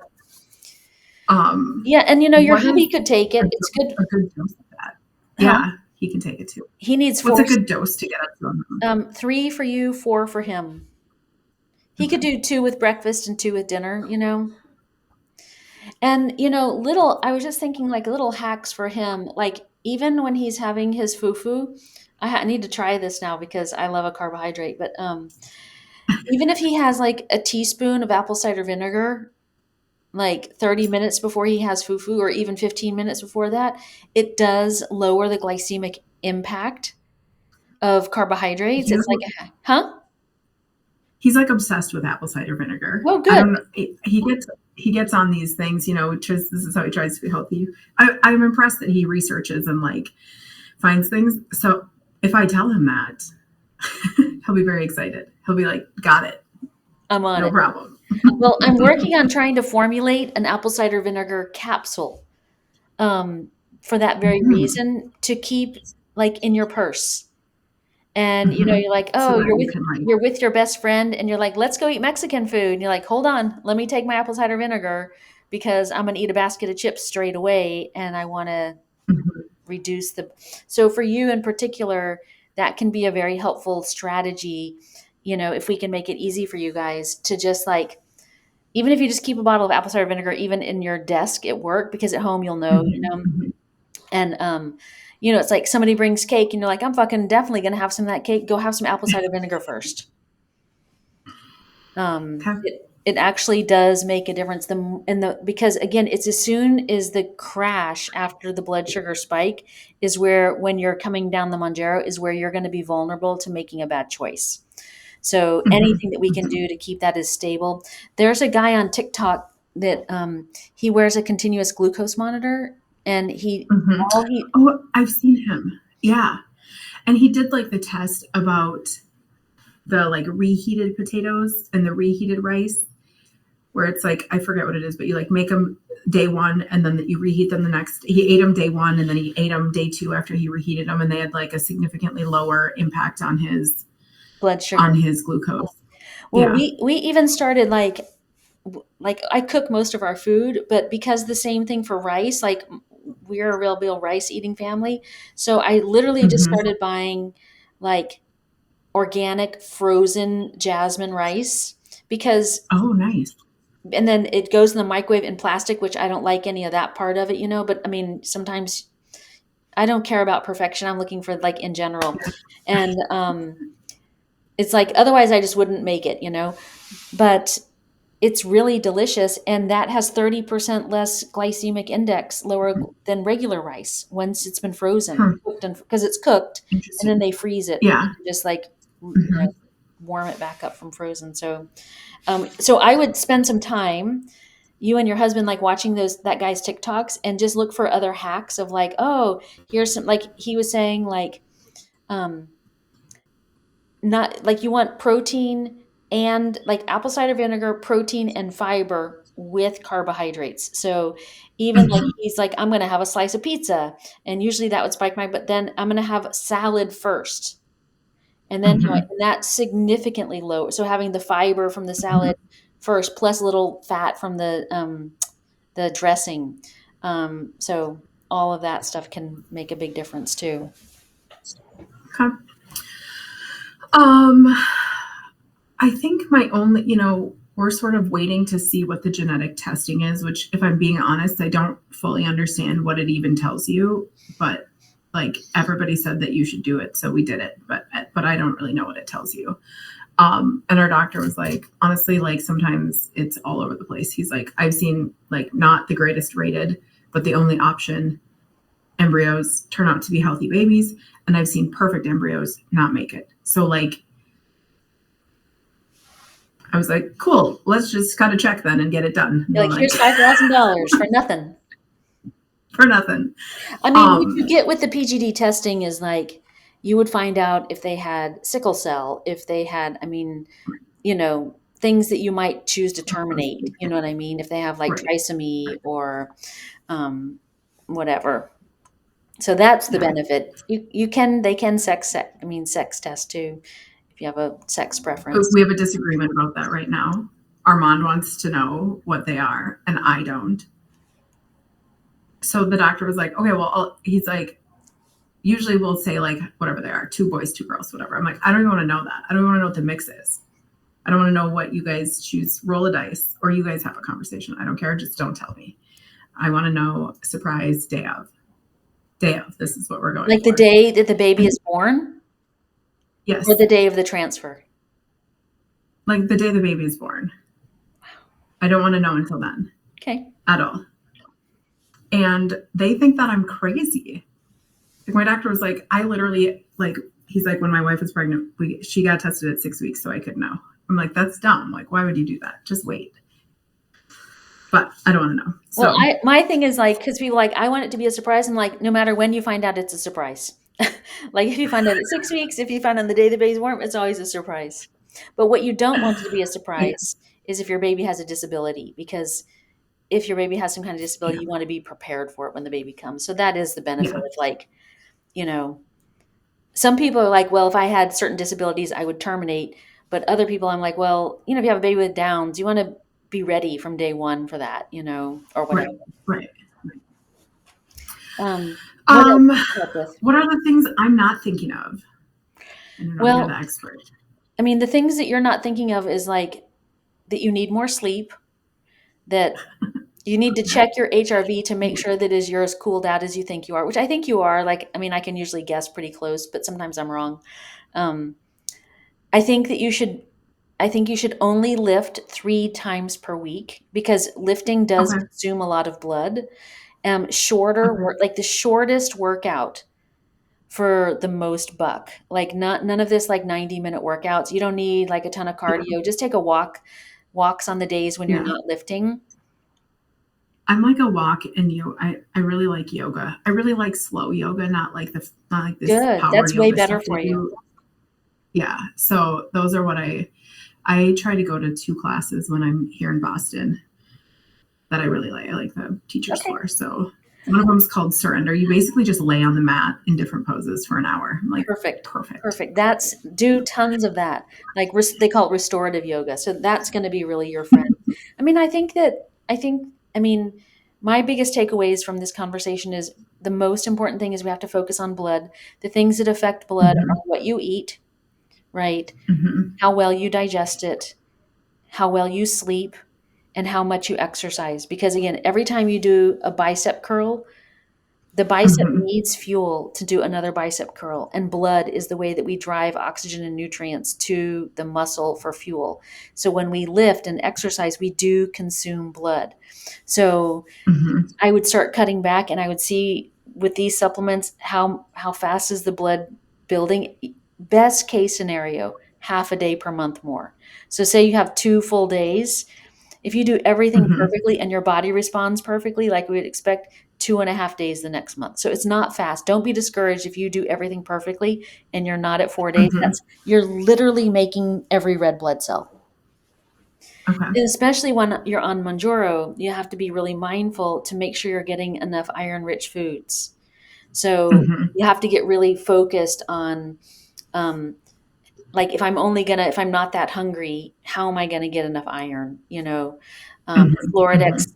Yeah, and your what is hubby could take a, it. It's good. a good dose of that? Huh? Yeah, he can take it too. He needs What's four, a good dose to get up to him? 3 for you, 4 for him. He could Okay. do 2 with breakfast and 2 with dinner. And, I was just thinking like little hacks for him. Like even when he's having his fufu, I need to try this now because I love a carbohydrate. But even if he has like a teaspoon of apple cider vinegar, like 30 minutes before he has fufu, or even 15 minutes before that, it does lower the glycemic impact of carbohydrates. He It's like, huh? he's like obsessed with apple cider vinegar. Oh, I good. don't know. He gets on these things, which is this is how he tries to be healthy. I'm impressed that he researches and like finds things. So if I tell him that, he'll be very excited. He'll be like, "Got it, I'm on no it. problem." Well, I'm working on trying to formulate an apple cider vinegar capsule, for that very Mhm. reason, to keep like in your purse. And Mhm. you're like, So oh, that you can like, you're with your best friend, and you're like, let's go eat Mexican food. And you're like, hold on, let me take my apple cider vinegar because I'm gonna eat a basket of chips straight away, and I want to mhm. reduce the. So for you in particular, that can be a very helpful strategy. If we can make it easy for you guys to just like, even if you just keep a bottle of apple cider vinegar even in your desk at work, because at home you'll know, Mhm. Mhm. and it's like somebody brings cake and you're like, I'm fucking definitely gonna have some of that cake. Go have some apple cider vinegar first. Okay. It actually does make a difference. Because again, it's as soon as the crash after the blood sugar spike is where, when you're coming down the Monjaro, is where you're going to be vulnerable to making a bad choice. So Mhm. anything that we can Mhm. do to keep that as stable. There's a guy on TikTok that he wears a continuous glucose monitor, and Mhm. all he Oh, I've seen him. Yeah, and he did like the test about the like reheated potatoes and the reheated rice. where it's like, I forget what it is, but you like make them day one and then you reheat them the next. He ate them day one and then he ate them day two after he reheated them, and they had like a significantly lower impact on his blood sugar, on his glucose. well, we even started like I cook most of our food, but because the same thing for rice, like we're a real rice eating family. So I literally just started buying like organic frozen jasmine rice because, Oh, nice. and then it goes in the microwave in plastic, which I don't like any of that part of it, but I mean, sometimes I don't care about perfection. I'm looking for like in general. And, it's like, otherwise I just wouldn't make it, but it's really delicious, and that has 30% less glycemic index, lower than regular rice once it's been frozen, because it's cooked, and then Interesting. they freeze it, Yeah. just like warm it back up from frozen. So, so I would spend some time, you and your husband, like watching that guy's TikToks, and just look for other hacks of like, oh, here's some, like he was saying, like, um, not like you want protein and like apple cider vinegar, protein and fiber with carbohydrates. So even like he's like, I'm going to have a slice of pizza, and usually that would spike but then I'm going to have salad first. And then and that's significantly low. So having the fiber from the salad first, plus a little fat from the dressing. So all of that stuff can make a big difference too. Okay. I think my only, we're sort of waiting to see what the genetic testing is, which, if I'm being honest, I don't fully understand what it even tells you, but like everybody said that you should do it, so we did it, but I don't really know what it tells you. And our doctor was like, honestly, like sometimes it's all over the place. He's like, I've seen like not the greatest rated, but the only option embryos turn out to be healthy babies, and I've seen perfect embryos not make it. So like, I was like, cool, let's just cut a check then and get it done. You're like, here's $5,000 for nothing. For nothing. I mean, what you get with the PGD testing is like, you would find out if they had sickle cell, if they had, I mean, things that you might choose to terminate, you know what I mean? If they have like trisomy or whatever. So that's the benefit. They can sex test too, if you have a sex preference. We have a disagreement about that right now. Armand wants to know what they are, and I don't. So the doctor was like, okay, well, he's like, usually we'll say like whatever they are, 2 boys, 2 girls, whatever. I'm like, I don't even want to know that. I don't want to know what the mix is. I don't want to know what you guys choose. Roll a dice, or you guys have a conversation. I don't care. Just don't tell me. I want to know surprise day of. This is what we're going like for. The day that the baby is born? Yes. Or the day of the transfer? Like the day the baby is born. I don't want to know until then. Okay. At all. And they think that I'm crazy. Like my doctor was like, I literally, like, he's like, when my wife was pregnant, she got tested at 6 weeks, so I could know. I'm like, that's dumb. Like, why would you do that? Just wait. But I don't want to know. So. Well, my thing is like, because people like, I want it to be a surprise, and like, no matter when you find out, it's a surprise. Like if you find out at 6 weeks, if you find out on the day the baby's born, it's always a surprise. But what you don't want it to be a surprise is if your baby has a disability, because if your baby has some kind of disability, you want to be prepared for it when the baby comes. So that is the benefit of like, some people are like, well, if I had certain disabilities, I would terminate. But other people, I'm like, well, if you have a baby with Downs, you want to be ready from day one for that, or whatever. Right. What are the things I'm not thinking of? Well, you're the expert. I mean, the things that you're not thinking of is like that you need more sleep, that you need to check your HRV to make sure that you're as cooled out as you think you are, which I think you are. Like, I mean, I can usually guess pretty close, but sometimes I'm wrong. I think you should only lift 3 times per week, because lifting does consume a lot of blood. Shorter, like the shortest workout for the most buck, like none of this like 90-minute workouts. You don't need like a ton of cardio. Just take a walks on the days when you're not lifting. I'm like a walk and I really like yoga. I really like slow yoga, not like this Good. power That's yoga way better for you. Yeah. So those are what I try to go to 2 classes when I'm here in Boston that I really like. I like the teachers Okay. for. So one of them is called Surrender. You basically just lay on the mat in different poses for an hour. I'm like, Perfect. perfect. Perfect. Do tons of that. Like they call it restorative yoga. So that's going to be really your friend. I mean, I mean, my biggest takeaways from this conversation is the most important thing is we have to focus on blood. The things that affect blood Mm-hmm. are what you eat, right? Mm-hmm. How well you digest it, how well you sleep, and how much you exercise. Because again, every time you do a bicep curl, the bicep Mm-hmm. needs fuel to do another bicep curl, and blood is the way that we drive oxygen and nutrients to the muscle for fuel. So when we lift and exercise, we do consume blood. So Mm-hmm. I would start cutting back, and I would see with these supplements how fast is the blood building. Best case scenario, half a day per month more. So say you have 2 full days, if you do everything Mm-hmm. perfectly and your body responds perfectly, like we would expect, 2.5 days the next month. So it's not fast. Don't be discouraged if you do everything perfectly and you're not at 4 days. Mm-hmm. You're literally making every red blood cell. Okay. And especially when you're on Manjaro, you have to be really mindful to make sure you're getting enough iron-rich foods. So Mm-hmm. you have to get really focused on, um, like if I'm not that hungry, how am I gonna get enough iron? Mm-hmm. Mm-hmm. Floradex,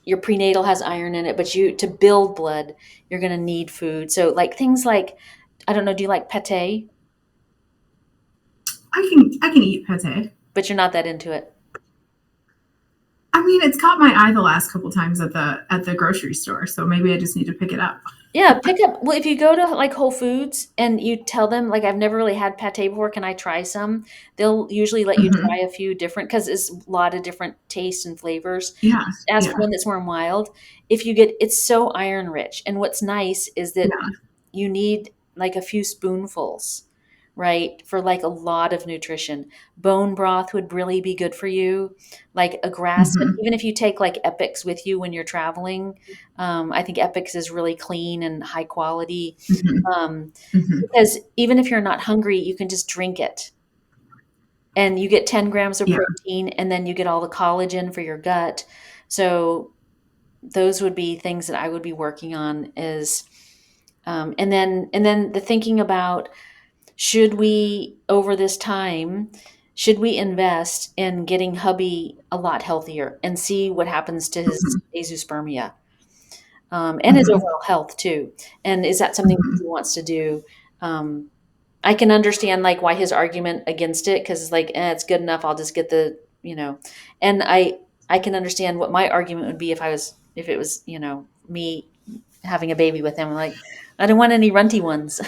your prenatal has iron in it, but to build blood, you're gonna need food. So like things like, I don't know, do you like pate? I can eat pate. But you're not that into it. I mean, it's caught my eye the last couple times at the grocery store, so maybe I just need to pick it up. Yeah, pick up. Well, if you go to like Whole Foods and you tell them, like, I've never really had pate before, can I try some? They'll usually let you Mm-hmm. try a few different, because it's a lot of different tastes and flavors. Yeah. Ask for Yeah. one that's more mild. It's so iron rich. And what's nice is that Yeah. you need like a few spoonfuls, right? For like a lot of nutrition. Bone broth would really be good for you. Like a grass, Mm-hmm. even if you take like Epics with you when you're traveling, I think Epics is really clean and high quality. Mm-hmm. Um, Mm-hmm. because even if you're not hungry, you can just drink it and you get 10 grams of Yeah. protein, and then you get all the collagen for your gut. So those would be things that I would be working on is, and then the thinking about, should we, over this time, should we invest in getting hubby a lot healthier and see what happens to his Mm-hmm. azoospermia, and his Mm-hmm. overall health too? And is that something that Mm-hmm. he wants to do? I can understand like why his argument against it, because it's like, it's good enough. I'll just get and I can understand what my argument would be if it was me having a baby with him. Like, I don't want any runty ones.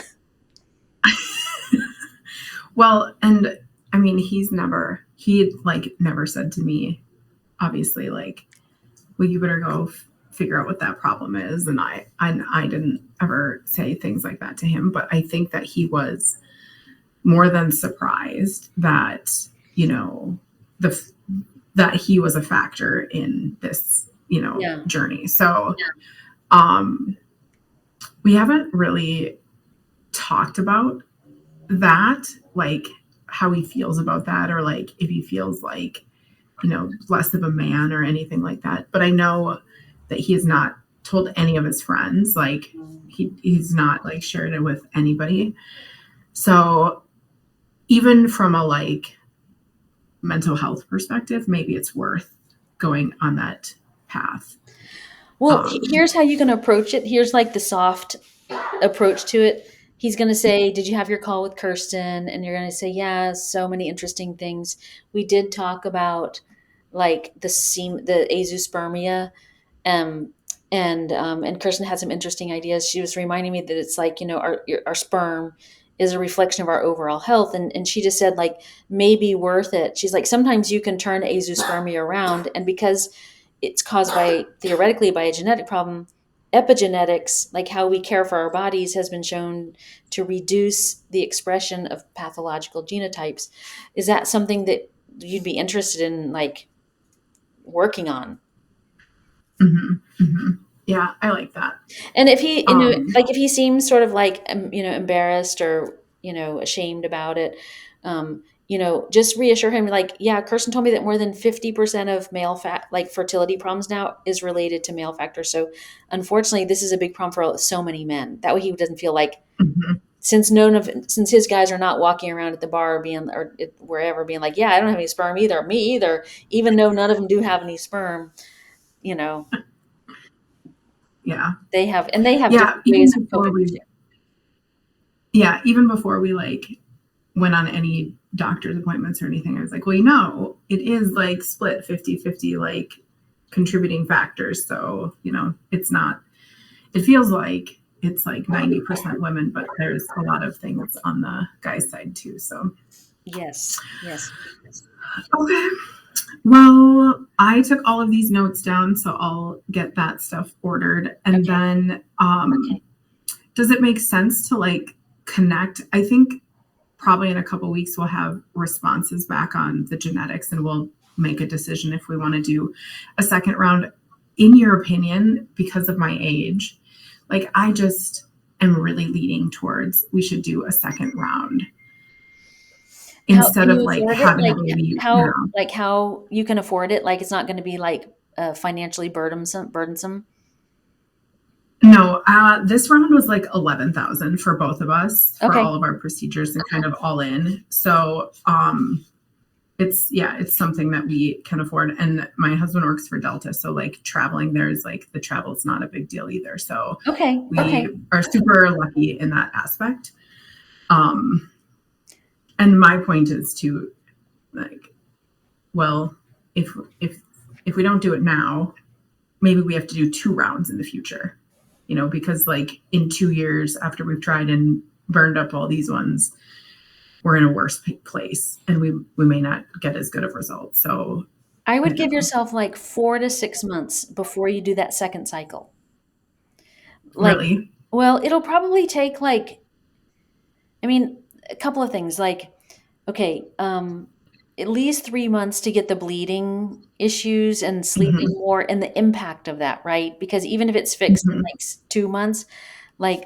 Well, and I mean, he like never said to me, obviously, like, well, you better go figure out what that problem is. And I didn't ever say things like that to him, but I think that he was more than surprised that, you know, the, that he was a factor in this, Yeah. journey. So, um, we haven't really talked about that, like how he feels about that, or like if he feels like, less of a man or anything like that. But I know that he has not told any of his friends. Like he's not like shared it with anybody. So even from a like mental health perspective, maybe it's worth going on that path. Well, Um, here's how you can approach it. Here's like the soft approach to it. He's going to say, "Did you have your call with Kirsten?" And you're going to say, "Yeah, so many interesting things. We did talk about like the azoospermia, um, and Kirsten had some interesting ideas. She was reminding me that it's like, our sperm is a reflection of our overall health, and she just said like, maybe worth it. She's like, sometimes you can turn azoospermia around, and because it's caused by, theoretically, by a genetic problem, epigenetics, like how we care for our bodies, has been shown to reduce the expression of pathological genotypes. Is that something that you'd be interested in, like, working on?" mhm, mhm. Yeah, I like that. And if he, Um, like if he seems sort of like, embarrassed or, ashamed about it, just reassure him, like, yeah, Kirsten told me that more than 50% of fertility problems now is related to male factors. So unfortunately, this is a big problem for so many men. That way he doesn't feel like, Mm-hmm. since his guys are not walking around at the bar or wherever being like, yeah, I don't have any sperm either. Me either. Even though none of them do have any sperm, Yeah. they have Yeah. different ways of coping with it. Even before we like went on any doctor's appointments or anything, I was like, well, it is like split 50-50, like contributing factors. So, it feels like it's like 90% women, but there's a lot of things on the guy's side too. So, yes. okay. Well, I took all of these notes down, so I'll get that stuff ordered. And then, does it make sense to like connect? I think probably in a couple of weeks we'll have responses back on the genetics, and we'll make a decision if we want to do a second round. In your opinion, because of my age, like I just am really leaning towards we should do a second round instead of like having a baby. How you can afford it? Like it's not going to be like financially burdensome. No, this round was like 11,000 for both of us for Okay. all of our procedures and kind of all in. So, it's something that we can afford. And my husband works for Delta, so like traveling there's like the travel's not a big deal either. So we are super lucky in that aspect. And my point is to like, well, if we don't do it now, maybe we have to do 2 rounds in the future, because like in 2 years after we've tried and burned up all these ones, we're in a worse place and we may not get as good of results. So I would give yourself like 4 to 6 months before you do that second cycle. Like, really? well, it'll probably take a couple of things. Like, okay, at least 3 months to get the bleeding issues and sleeping more and the impact of that, right? Because even if it's fixed in like 2 months, like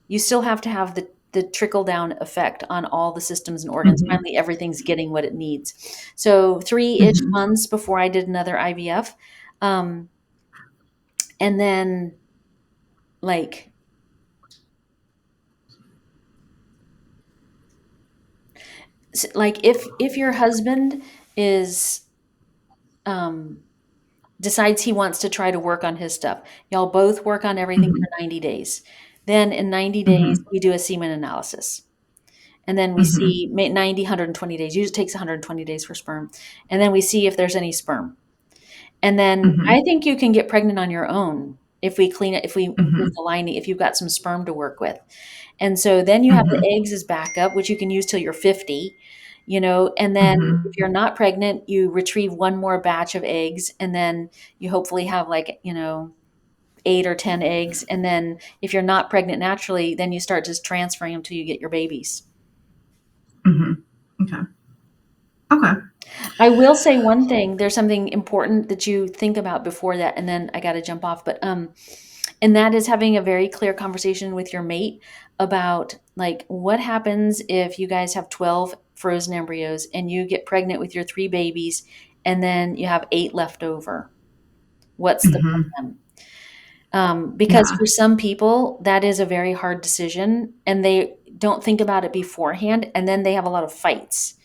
you still have to have the trickle down effect on all the systems and organs. Finally, everything's getting what it needs. So 3-ish months before I did another IVF. And then like if your husband is decides he wants to try to work on his stuff, y'all both work on everything for 90 days. Then in 90 days we do a semen analysis, and then we see 90 120 days. Usually it takes 120 days for sperm, and then we see if there's any sperm. And then I think you can get pregnant on your own if we clean it, if we remove the lining, if you've got some sperm to work with. And so then you have the eggs as backup, which you can use till you're 50, and then if you're not pregnant, you retrieve one more batch of eggs, and then you hopefully have 8 or 10 eggs. And then if you're not pregnant naturally, then you start just transferring them till you get your babies. Okay. I will say one thing. There's something important that you think about before that, and then I got to jump off. But and that is having a very clear conversation with your mate about like what happens if you guys have 12 frozen embryos and you get pregnant with your 3 babies, and then you have 8 left over. What's the plan? Because for some people that is a very hard decision, and they don't think about it beforehand, and then they have a lot of fights.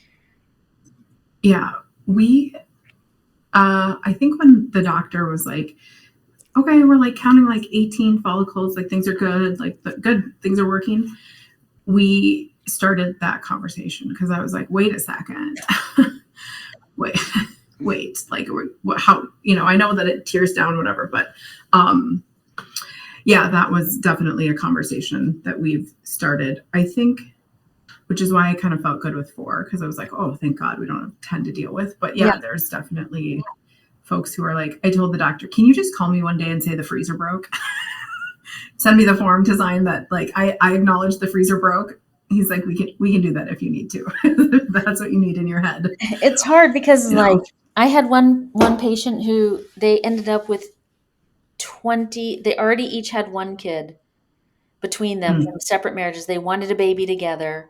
Yeah, I think when the doctor was like, okay, we're like counting like 18 follicles, like things are good, like good things are working. We started that conversation because I was like, wait a second, wait, like how, I know that it tears down, whatever, but that was definitely a conversation that we've started, I think, which is why I kind of felt good with 4, because I was like, oh, thank God we don't have 10 to deal with. But there's definitely folks who are like, I told the doctor, can you just call me one day and say the freezer broke? Send me the form to sign that, like, I acknowledge the freezer broke. He's like, we can do that if you need to. That's what you need in your head. It's hard because I had one patient who they ended up with 20. They already each had 1 kid between them from separate marriages. They wanted a baby together.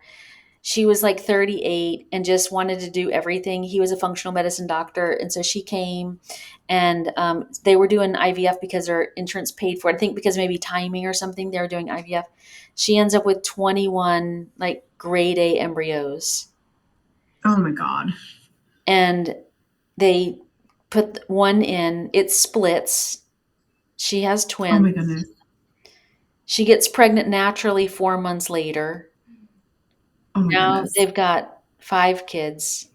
She was like 38 and just wanted to do everything. He was a functional medicine doctor. And so she came and they were doing IVF because their insurance paid for it. I think because maybe timing or something, they were doing IVF. She ends up with 21 like grade A embryos. Oh my God. And they put one in, it splits. She has Oh my twins. goodness. She gets pregnant naturally 4 months later. Oh my Now goodness. they've got 5 kids.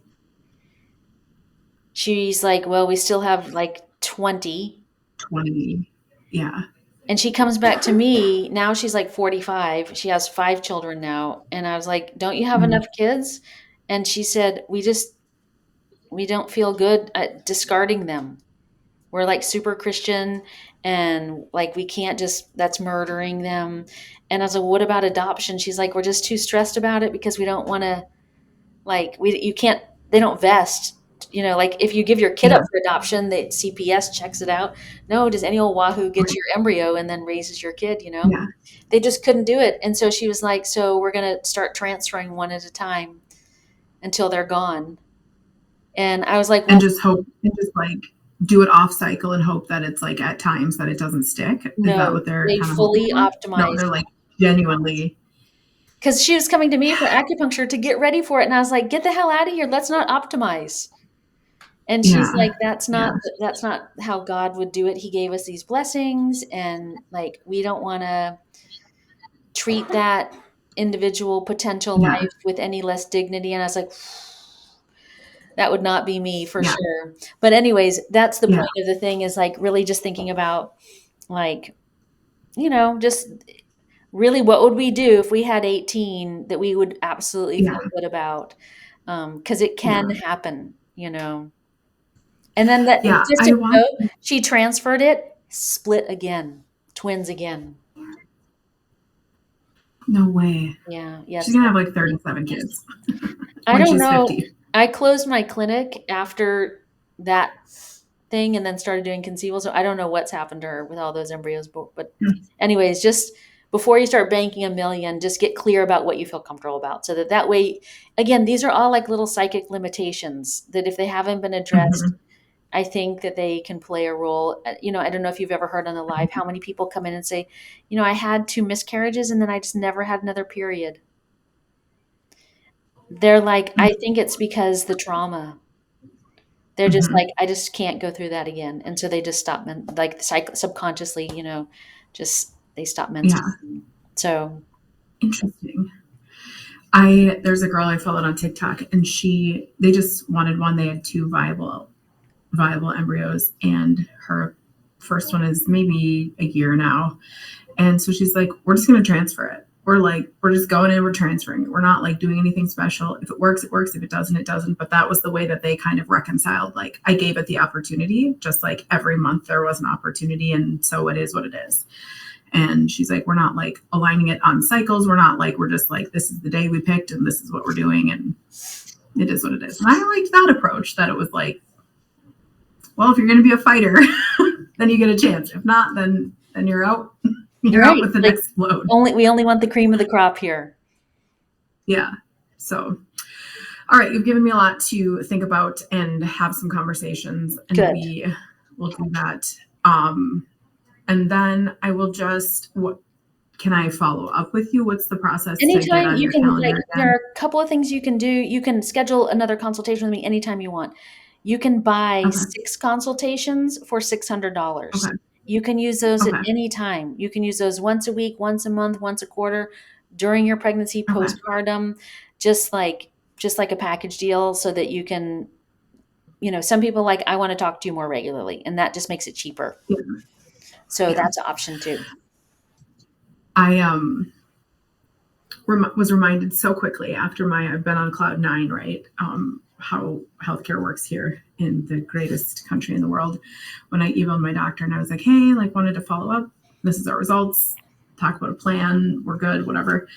She's like, well, we still have like 20. 20. Yeah. And she comes back to me. Now she's like 45. She has 5 children now. And I was like, don't you have Mm. enough kids? And she said, we don't feel good at discarding them. We're like super Christian and like we can't just, that's murdering them. And I was like, what about adoption? She's like, we're just too stressed about it because we don't want to, like, you can't, they don't vest. Like if you give your kid Yeah. up for adoption, the CPS checks it out. No, does any old wahoo get Right. your embryo and then raises your kid? Yeah. They just couldn't do it. And so she was like, so we're going to start transferring one at a time until they're gone. And I was like, And well, just hope and just like do it off cycle and hope that it's like at times that it doesn't stick. Is that no, what they're they kind of hoping fully for? No, optimized. they're like genuinely. Because she was coming to me for acupuncture to get ready for it. And I was like, get the hell out of here. Let's not optimize. And she's Yeah. like, Yeah. that's not how God would do it. He gave us these blessings and like we don't want to treat that individual potential Yeah. life with any less dignity. And I was like, that would not be me for Yeah. sure. But anyways, that's the Yeah. point of the thing is like really just thinking about like, just really what would we do if we had 18 that we would absolutely Yeah. feel good about? Because it can Yeah. happen. And then that, Yeah. just I to want know, she transferred it, split again, twins again. no way. Yeah, She's yes. gonna have like 37 kids I when don't she's know. 50. I closed my clinic after that thing and then started doing conceivable. So I don't know what's happened to her with all those embryos. But anyways, just before you start banking a million, just get clear about what you feel comfortable about. So that way, again, these are all like little psychic limitations that if they haven't been addressed, Mhm. I think that they can play a role. I don't know if you've ever heard on the live how many people come in and say, I had 2 miscarriages and then I just never had another period. They're like, I think it's because the trauma. They're just like, Mhm. I just can't go through that again. And so they just stop, like subconsciously, just they stop Yeah. menstruating. So, Interesting. There's a girl I followed on TikTok and they just wanted one. They had two viable embryos and her first one is maybe a year now. And so she's like, we're just going to transfer it. We're just going in, we're transferring it. We're not like doing anything special. If it works, it works. If it doesn't, it doesn't. But that was the way that they kind of reconciled. Like I gave it the opportunity, just like every month there was an opportunity. And so it is what it is. And she's like, we're not like aligning it on cycles. We're just like, this is the day we picked and this is what we're doing. And it is what it is. And I liked that approach that it was like, well, if you're going to be a fighter, then you get a chance. If not, then you're out. You're out with the like next load. we only want the cream of the crop here. Yeah. So, all right, you've given me a lot to think about and have some conversations, and Good. we will do that. And then I will what can I follow up with you? What's the process to get Anytime on you your can, calendar like, there again? are a couple of things you can do. You can schedule another consultation with me anytime you want. You can buy Okay. 6 consultations for $600. Okay. You can use those at Okay. any time. You can use those once a week, once a month, once a quarter, during your pregnancy, Okay. postpartum, just like a package deal so that you can, some people like, I want to talk to you more regularly, and that just makes it cheaper. Yeah. So Yeah. that's an option too. I was reminded so quickly after I've been on cloud 9, right? How healthcare works here in the greatest country in the world. When I emailed my doctor and I was like, hey, like wanted to follow up. This is our results. Talk about a plan. We're good, whatever.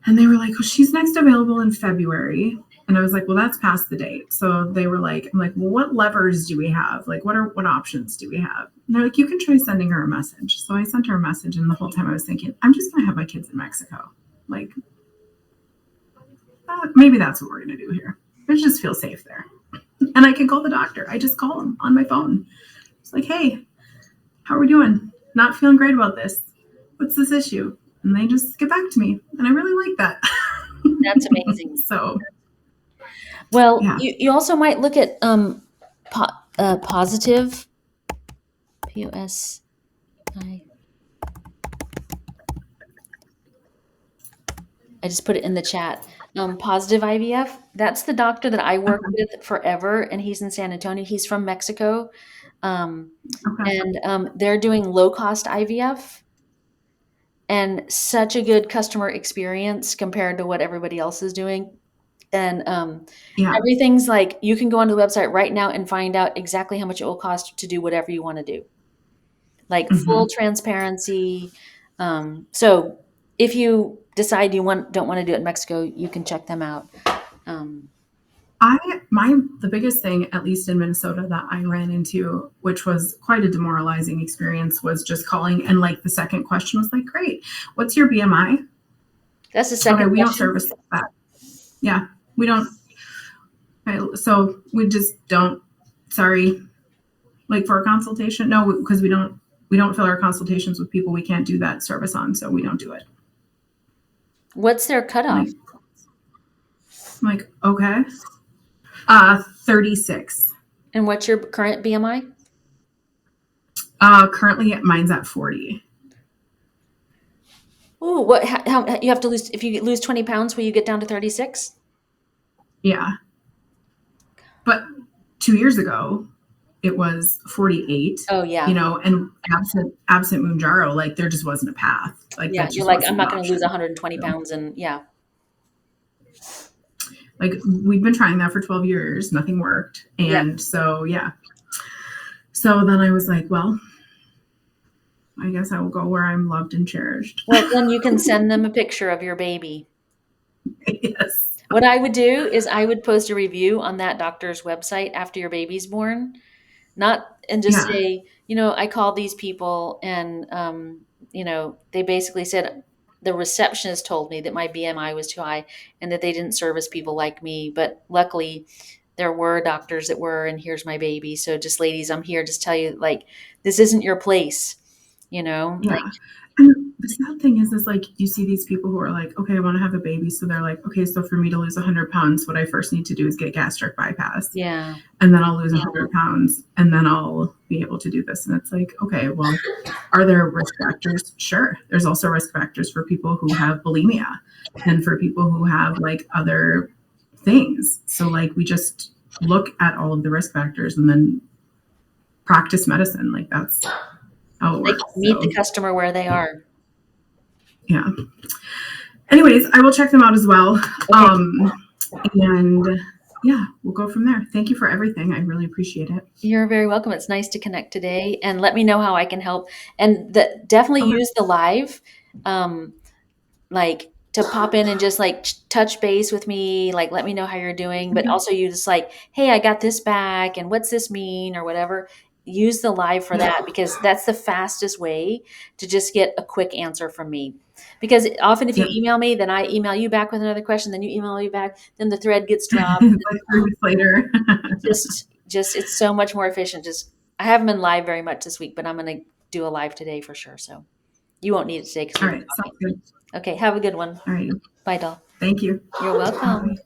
And they were like, oh, she's next available in February. And I was like, well, that's past the date. So they were like, I'm like, well, what levers do we have? Like, what options do we have? And they're like, you can try sending her a message. So I sent her a message. And the whole time I was thinking, I'm just going to have my kids in Mexico. Like, maybe that's what we're going to do here. I just feel safe there. And I can call the doctor. I just call him on my phone. It's like, hey, how are we doing? Not feeling great about this. What's this issue? And they just get back to me. And I really like that. That's amazing. So, well, yeah. you also might look at positive, POS. I just put it in the chat. Positive IVF. That's the doctor that I worked with forever, and he's in San Antonio. He's from Mexico, and they're doing low cost IVF, and such a good customer experience compared to what everybody else is doing. And everything's like, you can go onto the website right now and find out exactly how much it will cost to do whatever you want to do. Like full transparency. So if you decide you don't want to do it in Mexico, you can check them out. The biggest thing, at least in Minnesota, that I ran into, which was quite a demoralizing experience, was just calling, and like the second question was like, "Great, what's your BMI?" That's the second. We don't service that. Yeah, we don't. So we just don't. Sorry, like for a consultation, no, because we don't fill our consultations with people we can't do that service on, so we don't do it. What's their cutoff? I'm like, okay. 36. And what's your current BMI? Currently mine's at 40. Ooh, how you have to lose, if you lose 20 pounds, will you get down to 36? Yeah. But 2 years ago, it was 48. Oh yeah. And absent Mounjaro, like there just wasn't a path. Like yeah, you're like, I'm not going to lose 120 pounds, and yeah. Like we've been trying that for 12 years, nothing worked, and so yeah. So then I was like, well, I guess I will go where I'm loved and cherished. Well, then you can send them a picture of your baby. Yes. What I would do is I would post a review on that doctor's website after your baby's born, and just say, I called these people, and they basically said the receptionist told me that my BMI was too high and that they didn't service people like me, but luckily there were doctors that were, and here's my baby. So just ladies, I'm here to tell you, like, this isn't your place, Yeah. Like, and the sad thing is like, you see these people who are like, okay, I want to have a baby. So they're like, okay, so for me to lose 100 pounds, what I first need to do is get gastric bypass. Yeah. And then I'll lose 100 pounds and then I'll be able to do this. And it's like, okay, well, are there risk factors? Sure. There's also risk factors for people who have bulimia and for people who have like other things. So like, we just look at all of the risk factors and then practice medicine. Like that's how it works. Meet the customer where they are. Yeah. Anyways, I will check them out as well. Okay. And yeah, we'll go from there. Thank you for everything. I really appreciate it. You're very welcome. It's nice to connect today, and let me know how I can help. And definitely use the live, like to pop in and just like touch base with me, like let me know how you're doing, but also you just like, hey, I got this back, and what's this mean, or whatever. Use the live for that, because that's the fastest way to just get a quick answer from me. Because often if you email me, then I email you back with another question, then you email me back, then the thread gets dropped. Like 3 weeks later. just it's so much more efficient. I haven't been live very much this week, but I'm going to do a live today for sure. So you won't need it today. All right, sounds good. Okay, have a good one. All right. Bye, doll. Thank you. You're welcome. Bye.